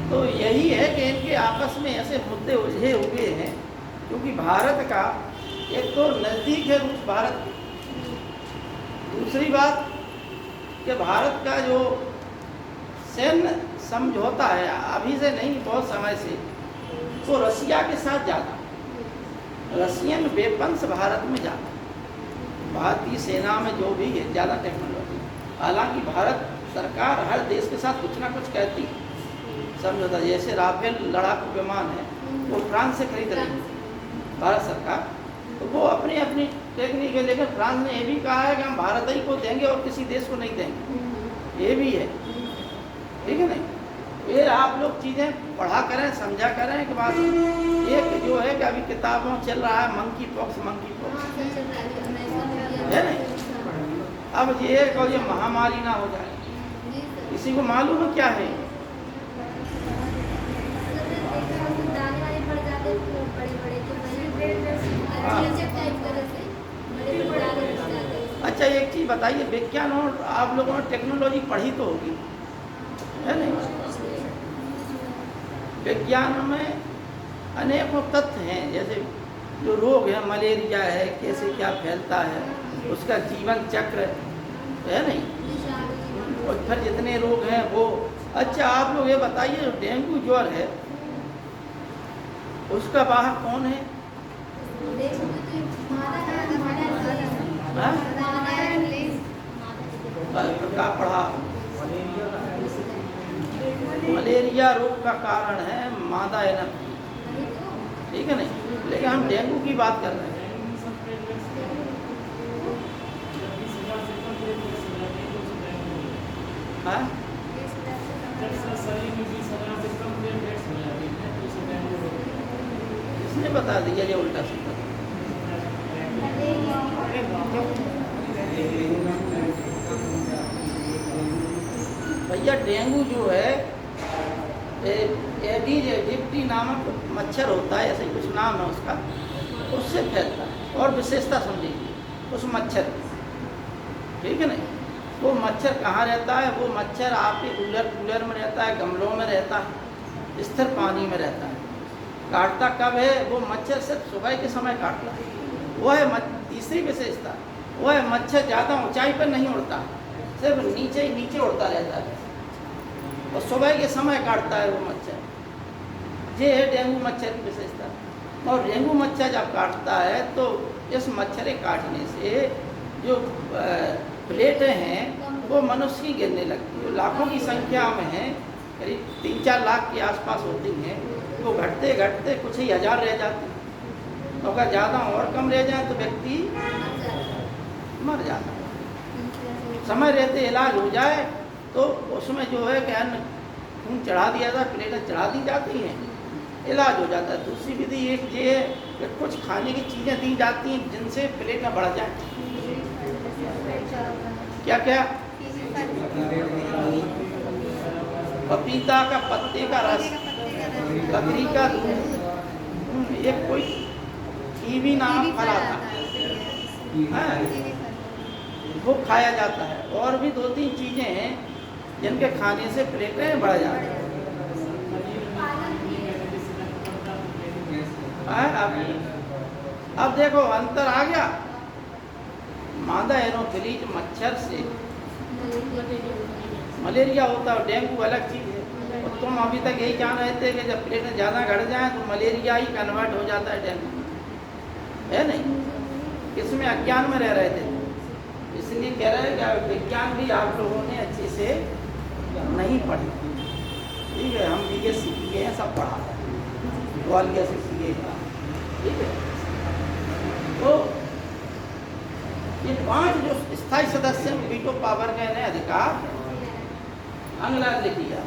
तो यही है कि इनके आपस में ऐसे मुद्दे उलझे हुए हैं, क्योंकि भारत का एक तो नज़दीक है रूस भारत, दूसरी बात कि भारत का जो सैन्य समझौता है अभी से नहीं बहुत समय से, तो रसिया के साथ ज़्यादा, रशियन वेपन्स भारत में ज़्यादा, भारतीय सेना में जो भी है ज़्यादा टेक्नोलॉजी। हालांकि भारत सरकार हर देश के साथ कुछ ना कुछ कहती समझौता, जैसे राफेल लड़ाकू विमान है वो फ्रांस से खरीद रही है भारत सरकार, तो वो अपनी अपनी टेक्निक है। लेकिन फ्रांस ने ये भी कहा है कि हम भारत ही को देंगे और किसी देश को नहीं देंगे, ये भी है, ठीक है नहीं। ये आप लोग चीज़ें पढ़ा करें, समझा करें कि बात एक जो है कि अभी किताबों चल रहा है मंकी पॉक्स है नहीं, अब ये और ये महामारी ना हो जाए, किसी को मालूम है क्या है। अच्छा एक चीज़ बताइए, विज्ञान और आप लोगों ने टेक्नोलॉजी पढ़ी तो होगी, है नहीं? विज्ञान में अनेकों तथ्य हैं, जैसे जो रोग है, मलेरिया है, कैसे क्या फैलता है, उसका जीवन चक्र है नहीं, और फिर जितने रोग हैं वो। अच्छा आप लोग ये बताइए, जो डेंगू ज्वर है उसका वाहक कौन है? क्या पढ़ा? मलेरिया रोग का कारण है मादा एनम, ठीक है नहीं, लेकिन हम डेंगू की बात कर रहे हैं। हाँ जब शरीर में 20,000 से कम प्लेटलेट्स हो जाती हैं तो उसे डेंगू होता है। इसने बता दिया ये उल्टा सीधा। अरे बाप रे। भैया डेंगू जो है एडीज एजिप्टी नामक मच्छर होता है, ऐसे कुछ नाम है उसका, उससे फैलता है। और विशेषता समझिए उस मच्छर की, ठीक है नहीं। वो मच्छर कहाँ रहता है? वो मच्छर आपके कूलर में रहता है, गमलों में रहता है, स्थिर पानी में रहता है। काटता कब है? वो मच्छर सिर्फ सुबह के समय काटता है। वो है तीसरी विशेषता, वो है मच्छर ज़्यादा ऊंचाई पर नहीं उड़ता, सिर्फ नीचे ही नीचे उड़ता रहता है और सुबह के समय काटता है वो मच्छर। ये है डेंगू मच्छर की विशेषता। और डेंगू मच्छर जब काटता है तो इस मच्छर के काटने से जो प्लेटें हैं वो मनुष्य की गिरने लगती है। लाखों की संख्या में है, करीब 3-4 लाख के आसपास होती हैं। तो घटते घटते कुछ ही हज़ार रह जाती हैं। तो अगर ज़्यादा और कम रह जाए तो व्यक्ति मर जाता है। समय रहते इलाज हो जाए तो उसमें जो है कि अन्न खून चढ़ा दिया जाता है, प्लेटें चढ़ा दी जाती हैं, इलाज हो जाता है। दूसरी विधि एक ये है कि कुछ खाने की चीज़ें दी जाती हैं जिनसे प्लेटें बढ़ जाएं। क्या क्या? पपीता का पत्ते का रस, बकरी का दूध, एक कोई कीवी नाम फल आता है, वो खाया जाता है। और भी 2-3 चीज़ें हैं जिनके खाने से प्लेटें बढ़ जाती हैं। अब देखो अंतर आ गया। मादा एनोफिलीज मच्छर से मलेरिया होता है, डेंगू अलग चीज़ है। और तुम अभी तक यही जान रहे थे कि जब प्लेटें ज़्यादा घट जाएं तो मलेरिया ही कन्वर्ट हो जाता है डेंगू, है नहीं? इसमें अज्ञान में रह रहे थे, इसलिए कह रहे हैं कि विज्ञान भी आप लोगों ने अच्छे से नहीं पढ़ी। ठीक है, हम BA सीखे हैं, सब पढ़ा है, ग्वालियर से सीखे हैं, ठीक है। तो ये 5 जो स्थायी सदस्य वीटो पावर के नए अधिकार अंग्रेज लिखी है।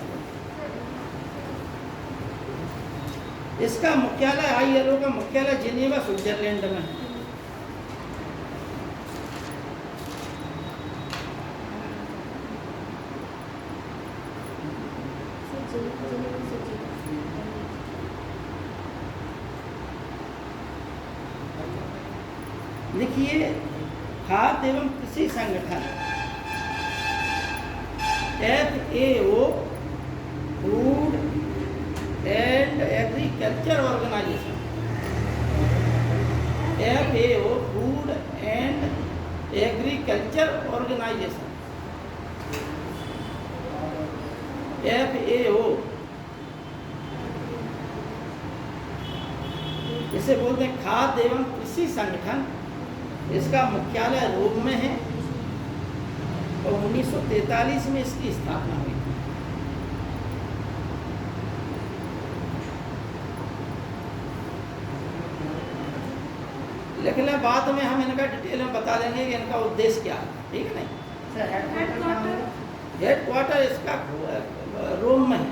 इसका मुख्यालय ILO का मुख्यालय जिनेवा स्विट्जरलैंड में है। लिखिए खाद्य एवं कृषि संगठन FAO food and agriculture organisation, FAO food and agriculture organisation, FAO इसे बोलते हैं खाद्य एवं कृषि संगठन। इसका मुख्यालय रोम में है और 1943 में इसकी स्थापना हुई। लेकिन बाद में हम इनका डिटेल में बता देंगे कि इनका उद्देश्य क्या है, ठीक है नहीं? हेडक्वार्टर इसका रोम में है।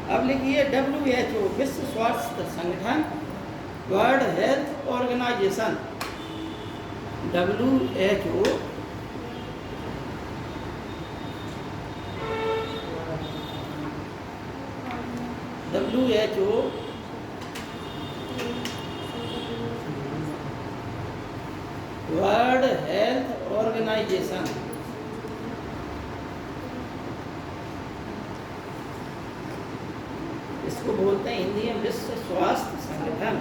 अब लिखिए WHO विश्व स्वास्थ्य संगठन, world health organisation, WHO world health organisation इसको बोलते हैं हिंदी में विश्व स्वास्थ्य संगठन।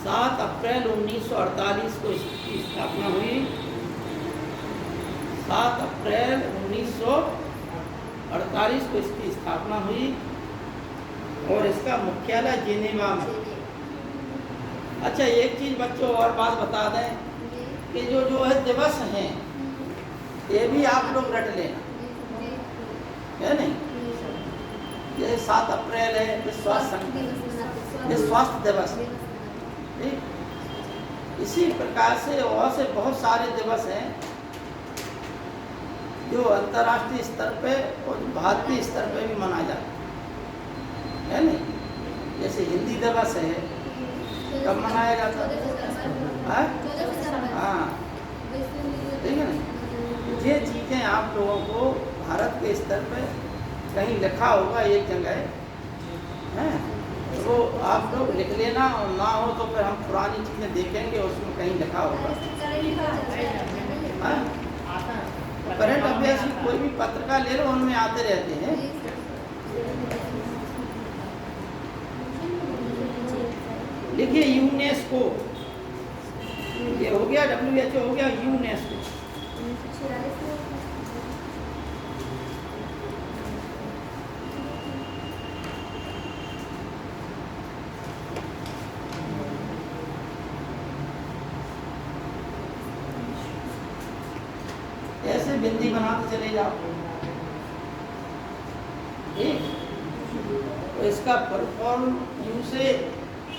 7 अप्रैल 1948 को इसकी स्थापना हुई। 7 अप्रैल 1948 को इसकी स्थापना हुई और इसका मुख्यालय जिनेवा में। अच्छा, एक चीज़ बच्चों और बात बता दें कि जो है दिवस हैं ये भी आप लोग रट लेना, है नहीं? ये 7 अप्रैल है विश्व स्वास्थ्य दिवस, ठीक? इसी प्रकार से और से बहुत सारे दिवस हैं जो अंतर्राष्ट्रीय स्तर पे और भारतीय स्तर पे भी मनाए जाते हैं, है नहीं? जैसे हिंदी दिवस है, कब मनाया जाता है? हाँ, ठीक है ना? ये चीज़ें आप लोगों को भारत के स्तर पे कहीं लिखा होगा एक जगह, है तो आप लोग लिख लेना, और ना हो तो फिर हम पुरानी चीज़ें देखेंगे, उसमें कहीं लिखा होगा। करंट अफेयर्स की कोई भी पत्रिका ले लो, उनमें आते रहते हैं। देखिए यूनेस्को, ये हो गया, WHO हो गया, यूनेस्को। ऐसे बिंदी बनाते चले जाओ, ठीक? तो इसका परफॉर्म यू से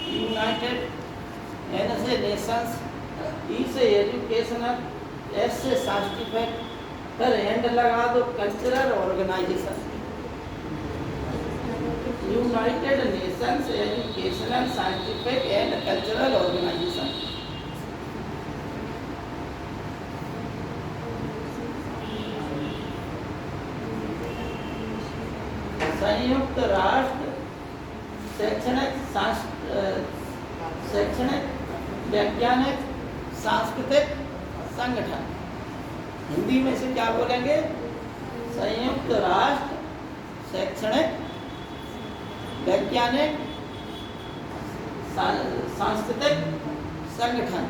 यूनाइटेड, एन से नेशंस, ई से एजुकेशनल, एस से साइंटिफिक, फिर एंड लगा दो cultural organisation. United nations educational scientific and cultural organisation. संयुक्त राष्ट्र शैक्षणिक वैज्ञानिक सांस्कृतिक संगठन। हिंदी में से क्या बोलेंगे? संयुक्त राष्ट्र शैक्षणिक वैज्ञानिक सांस्कृतिक संगठन,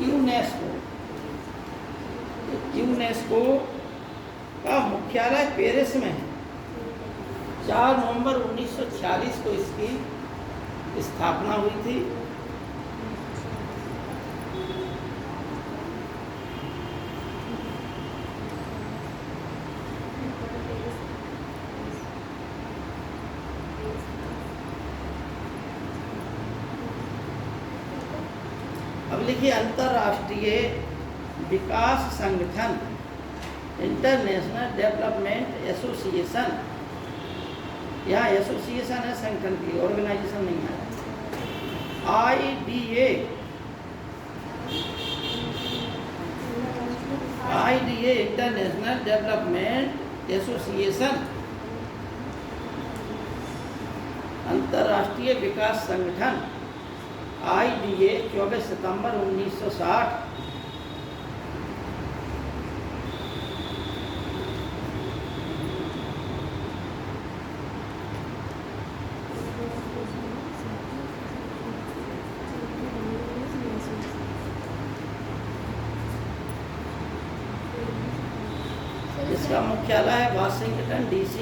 यूनेस्को। यूनेस्को का मुख्यालय पेरिस में है। 4 नवंबर 1946 को इसकी स्थापना हुई थी। अब लिखिए अंतर्राष्ट्रीय विकास संगठन, इंटरनेशनल डेवलपमेंट एसोसिएशन। यहाँ एसोसिएशन है, संगठन की, ऑर्गेनाइजेशन नहीं है। IDA इंटरनेशनल डेवलपमेंट एसोसिएशन, अंतर्राष्ट्रीय विकास संगठन। IDA 24 सितंबर 1960। इसका मुख्यालय है वाशिंगटन DC।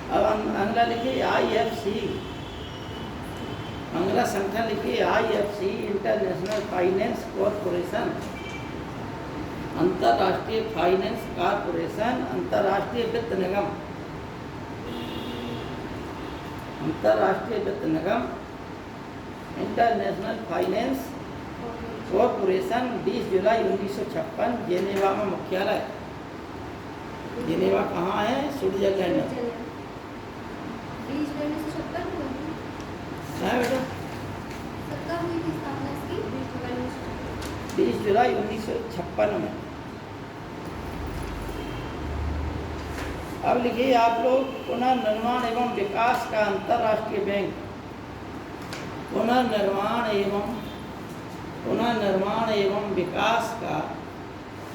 अब अगला लिखिए IFC, अगला संगठन लिखिए IFC इंटरनेशनल फाइनेंस कॉरपोरेशन, अंतर्राष्ट्रीय फाइनेंस कॉरपोरेशन, अंतर्राष्ट्रीय वित्त निगम, अंतर्राष्ट्रीय वित्त निगम, इंटरनेशनल फाइनेंस कॉरपोरेशन। 20 जुलाई 1956 जेनेवा में मुख्यालय। जेनेवा कहाँ है? स्विट्जरलैंड में। 20 जुलाई 1956 को है बेटा, कब हुई थी स्थापना इसकी? 20 जुलाई 1956 में। अब लिखिए आप लोग पुनर्निर्माण एवं विकास का अंतर्राष्ट्रीय बैंक, पुनर्निर्माण एवं विकास का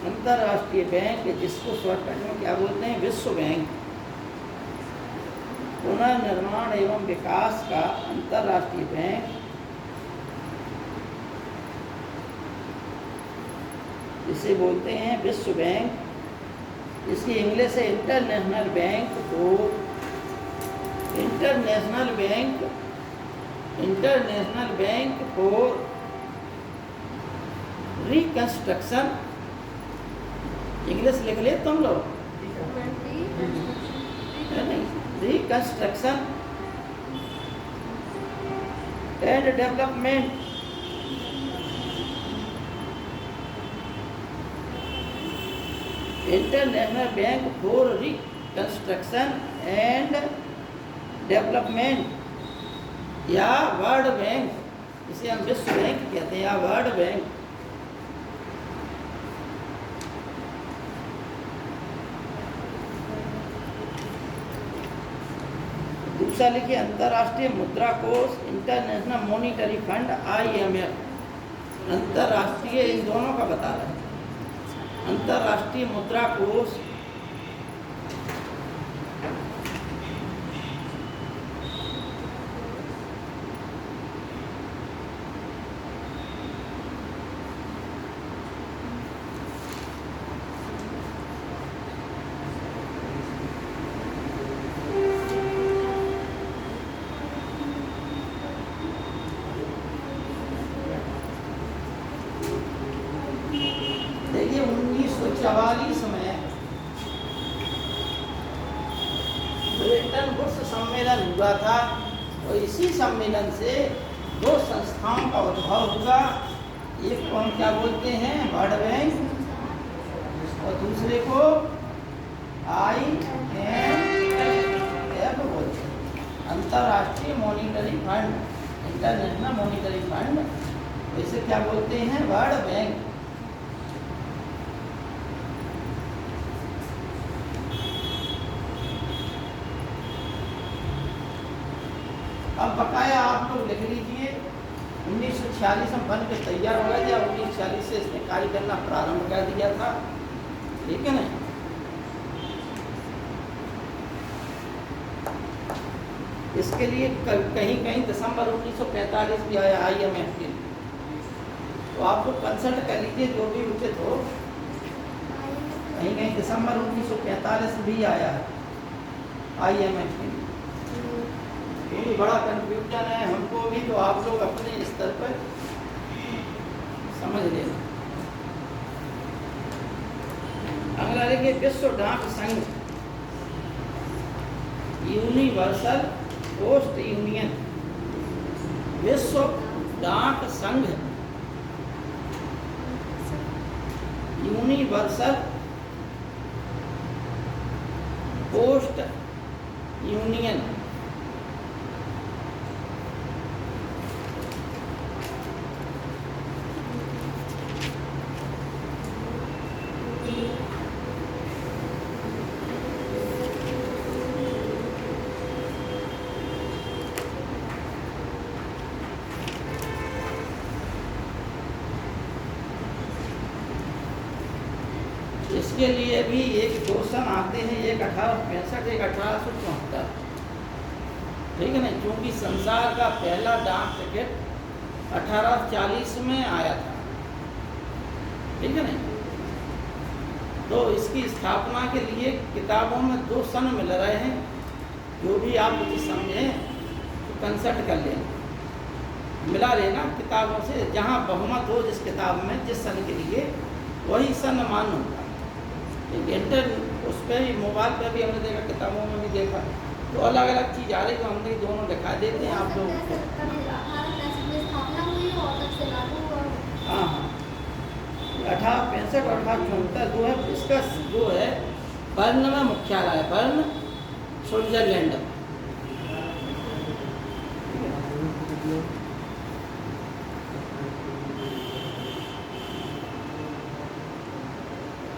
अंतर्राष्ट्रीय बैंक, जिसको शॉर्टकट में क्या बोलते हैं? विश्व बैंक। पुनर्निर्माण एवं विकास का अंतर्राष्ट्रीय बैंक, इसे बोलते हैं विश्व बैंक। इसकी इंग्लिश है international bank for reconstruction. English लिख ले तुम लोग। है नहीं, reconstruction and development, international bank for reconstruction and development या वर्ल्ड बैंक, इसे हम विश्व बैंक कहते हैं, या वर्ल्ड बैंक। दूसरा लिखिए अंतर्राष्ट्रीय मुद्रा कोष, इंटरनेशनल मॉनिटरी फंड, IMF। अंतर्राष्ट्रीय इन दोनों का बता रहा है। अंतर्राष्ट्रीय मुद्रा कोष देखिए 1944 में ब्रिटेन वुड्स सम्मेलन हुआ था और इसी सम्मेलन से दो संस्थाओं का उद्भव हुआ। एक को हम क्या बोलते हैं, वर्ल्ड बैंक, और दूसरे को IMF बोलते हैं, अंतर्राष्ट्रीय monetary fund, international monetary fund. इसे क्या बोलते हैं, वर्ल्ड बैंक। अब बकाया आप लोग लिख लीजिए। 1946 में बन के तैयार हो गया था, 1946 से इसने कार्य करना प्रारंभ कर दिया था, ठीक है ना। इसके लिए कहीं कहीं दिसंबर 1945 भी आया IMF के लिए, तो आप लोग कंसल्ट कर लीजिए जो भी उचित हो। कहीं कहीं दिसंबर 1945 भी आया है IMF के लिए। ये बड़ा कंफ्यूजन है हमको भी, तो आप लोग अपने स्तर पर समझ लेना। अगला देखिए विश्व डाक संघ, यूनिवर्सल पोस्ट यूनियन। विश्व डाक संघ, यूनिवर्सल पोस्ट यूनियन। इसके लिए भी एक दो सन आते हैं, एक 1865, एक 1874, ठीक है ना। क्योंकि संसार का पहला डाक टिकट 1840 में आया था, ठीक है ना। तो इसकी स्थापना के लिए किताबों में 2 सन मिल रहे हैं, जो भी आप कुछ समझें तो कंसल्ट कर लें, मिला लेना किताबों से, जहाँ बहुमत हो जिस किताब में, जिस सन के लिए वही सन मान्य होगा। इंटर उस पर भी, मोबाइल पर भी हमने देखा, किताबों में भी देखा, तो अलग अलग चीज़ आ रही, तो हमने दोनों दिखा देते हैं आप लोगों को। हाँ हाँ, 1865 और 1874 जो है, इसका जो है बर्न में मुख्यालय है, बर्न स्विट्जरलैंड।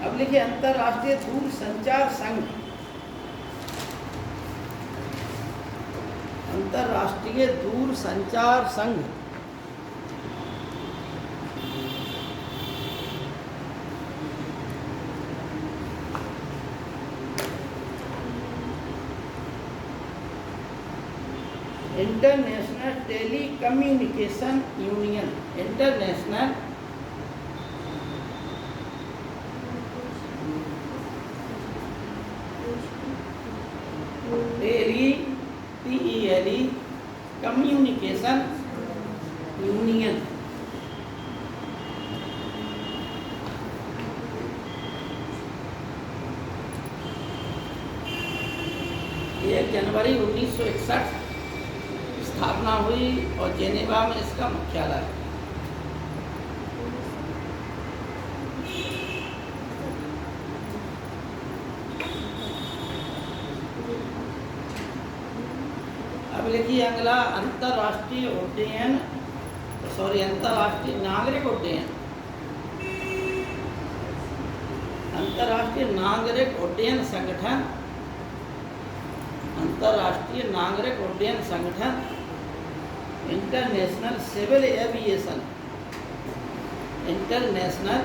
अब लिखिए अंतर्राष्ट्रीय दूरसंचार संघ, अंतर्राष्ट्रीय दूरसंचार संघ। International Telecommunication Union, International TELE Communication Union. जनवरी 1961 स्थापना हुई और जेनेवा में इसका मुख्यालय है। अब लिखिए अगला अंतर्राष्ट्रीय नागरिक उड्डयन। अंतर्राष्ट्रीय नागरिक उड्डयन संगठन, अंतर्राष्ट्रीय नागरिक उड्डयन संगठन, international civil aviation, international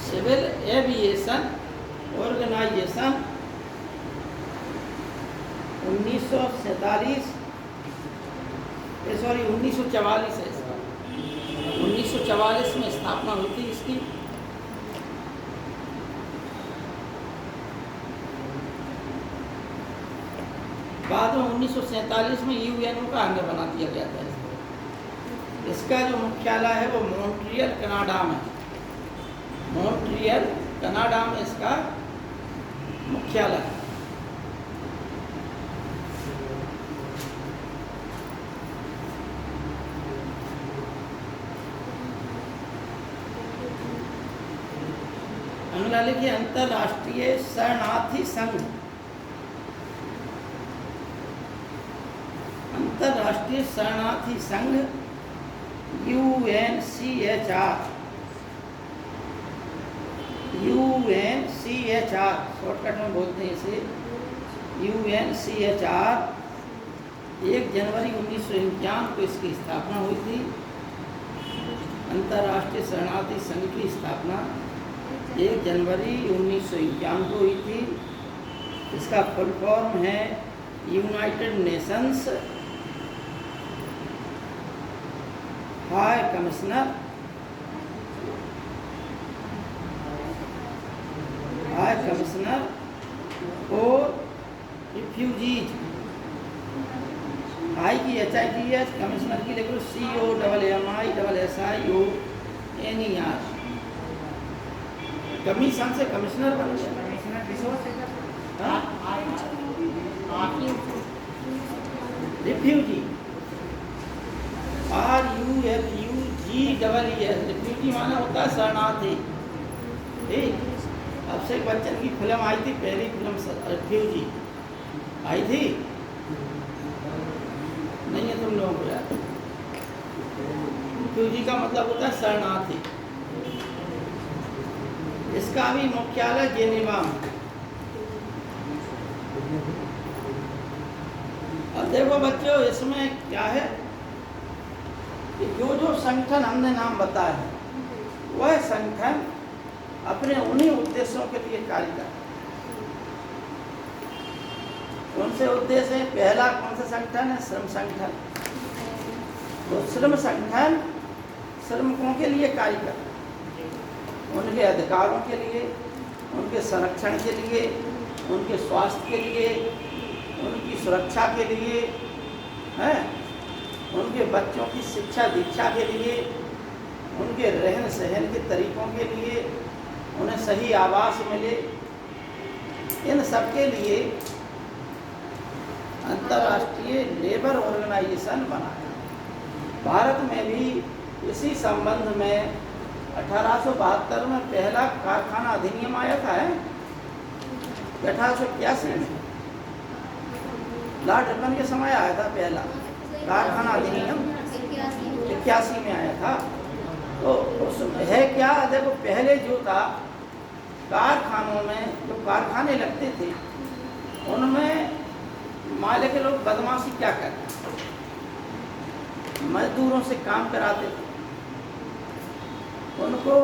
civil aviation organisation 1944 है इसका। 1944 में स्थापना हुई थी इसकी। बाद में 1947 में यूएनओ का अंग बना दिया गया था इसको। इसका जो मुख्यालय है वो मॉन्ट्रियल कनाडा में, मॉन्ट्रियल कनाडा में इसका मुख्यालय है। अगला लिखिए अंतर्राष्ट्रीय शरणार्थी संघ। अंतर्राष्ट्रीय शरणार्थी संघ UNCHR, UNCHR शॉर्टकट में बोलते हैं इसे। UNCHR 1 जनवरी 1951 को इसकी स्थापना हुई थी। अंतर्राष्ट्रीय शरणार्थी संघ की स्थापना 1 जनवरी 1951 को हुई थी। इसका फुल फॉर्म है United Nations high commissioner for refugees. High की HIGH, कमिश्नर की लिखो COMMISSIONER। कमीशन से कमिश्नर बन गया। रिफ्यूजी RUFUGEES, रिफ्यूजी माना होता है शरणार्थी। ठीक, अभिषेक बच्चन की फिल्म आई थी, पहली फिल्म रिफ्यूजी आई थी, नहीं है तुम लोगों को याद? रिफ्यूजी का मतलब होता है शरणार्थी। इसका भी मुख्यालय जेनेवा में। अब देखो बच्चों, इसमें क्या है कि जो संगठन हमने नाम बताया है वह संगठन अपने उन्हीं उद्देश्यों के लिए कार्य करता है। कौन से उद्देश्य है? पहला कौन सा संगठन है? श्रम संगठन। तो श्रम संगठन श्रमिकों के लिए कार्य करता है, उनके अधिकारों के लिए, उनके संरक्षण के लिए, उनके स्वास्थ्य के लिए, उनकी सुरक्षा के लिए, हैं, उनके बच्चों की शिक्षा दीक्षा के लिए, उनके रहन सहन के तरीकों के लिए, उन्हें सही आवास मिले, इन सब के लिए अंतर्राष्ट्रीय लेबर ऑर्गेनाइजेशन बनाया। भारत में भी इसी संबंध में 1872 में पहला कारखाना अधिनियम आया था। 1881 में लॉर्ड रिपन के समय आया था पहला कारखाना अधिनियम, 81 में आया था। तो उसमें है क्या, देखो पहले जो था कारखानों में जो कारखाने लगते थे उनमें मालिक के लोग बदमाशी क्या करते, मजदूरों से काम कराते थे, उनको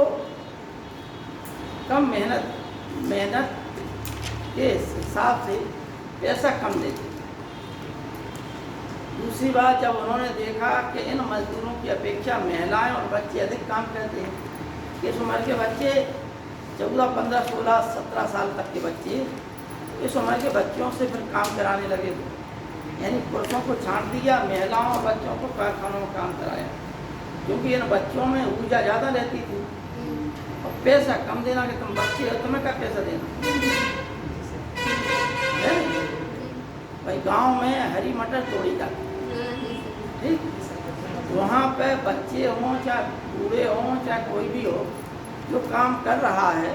कम मेहनत के हिसाब से पैसा कम देते। दूसरी बात, जब उन्होंने देखा कि इन मजदूरों की अपेक्षा महिलाएं और बच्चे अधिक काम करते हैं, इस उम्र के बच्चे 14, 15, 16, 17 साल तक के बच्चे इस उम्र के बच्चों से फिर काम कराने लगे। यानी पुरुषों को छांट दिया, महिलाओं और बच्चों को कारखानों में काम कराया, क्योंकि इन बच्चों में ऊर्जा ज़्यादा रहती थी और पैसा कम देना कि तुम बच्चे हो, तुम्हें क्या पैसा देना। भाई गांव में हरी मटर तोड़ी जाती है, ठीक। वहाँ पे बच्चे हों चाहे बूढ़े हों चाहे कोई भी हो, जो काम कर रहा है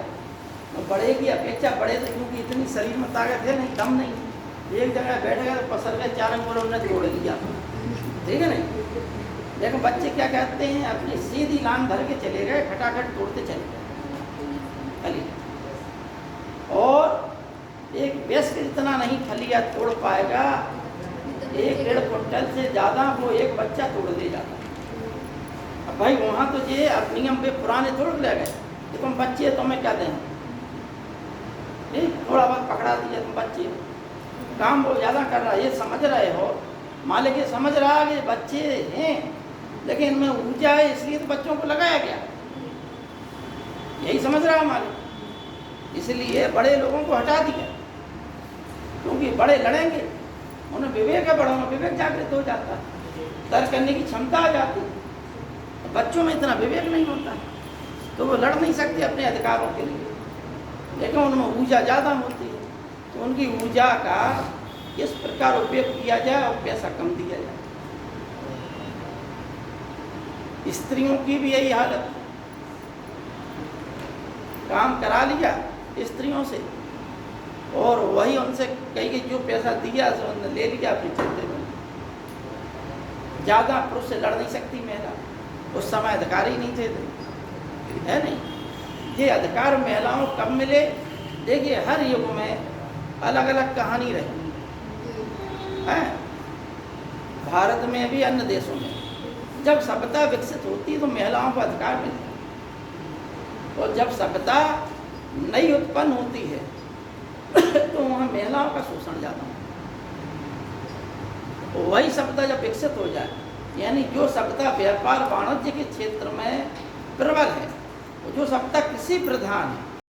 तो बड़े की अपेक्षा बड़े तो, क्योंकि इतनी शरीर में ताकत है नहीं, दम नहीं, एक जगह बैठ गए तो पसर के चार अंगुल उन्हें तोड़ लिया, ठीक है नहीं। लेकिन बच्चे क्या कहते हैं, अपनी सीधी लान धर के चले गए, खटाखट तोड़ते चले गए फली। और एक वयस्क इतना नहीं फलिया तोड़ पाएगा, 1-1.5 क्विंटल से ज़्यादा वो एक बच्चा तोड़ दे जाता है। अब भाई वहाँ तो ये नियम पे पुराने तोड़ ले गए कि तुम बच्चे हो, तुम्हें क्या दें, ठीक, थोड़ा बहुत पकड़ा दिया, तुम बच्चे हो, काम वो ज़्यादा कर रहा है, ये समझ रहे हो, मालिक ये समझ रहा है कि बच्चे हैं लेकिन इनमें ऊर्जा है, इसलिए तो बच्चों को लगाया गया, यही समझ रहा है मालिक, इसलिए बड़े लोगों को हटा दिया, क्योंकि बड़े लड़ेंगे, उन्हें विवेक है, बड़ों में विवेक जागृत हो जाता है, तर्क करने की क्षमता आ जाती है। बच्चों में इतना विवेक नहीं होता, तो वो लड़ नहीं सकते अपने अधिकारों के लिए, लेकिन उनमें ऊर्जा ज़्यादा होती है, तो उनकी ऊर्जा का किस प्रकार उपयोग किया जाए और पैसा कम दिया जाए। स्त्रियों की भी यही हालत, काम करा लिया स्त्रियों से और वही उनसे कही कि जो पैसा दिया सो उन्होंने ले लिया अपने चलते में। ज़्यादा पुरुष से लड़ नहीं सकती महिला, उस समय अधिकार ही नहीं थे, है नहीं। ये अधिकार महिलाओं कब मिले, देखिए हर युग में अलग अलग कहानी रही है, भारत में भी अन्य देशों में। जब सभ्यता विकसित होती तो महिलाओं को अधिकार मिलता है, और जब सभ्यता नई उत्पन्न होती है तो वहाँ महिलाओं का शोषण ज़्यादा हो। वही सभ्यता जब विकसित हो जाए, यानी जो सभ्यता व्यापार वाणिज्य के क्षेत्र में प्रबल है, जो सभ्यता कृषि प्रधान है,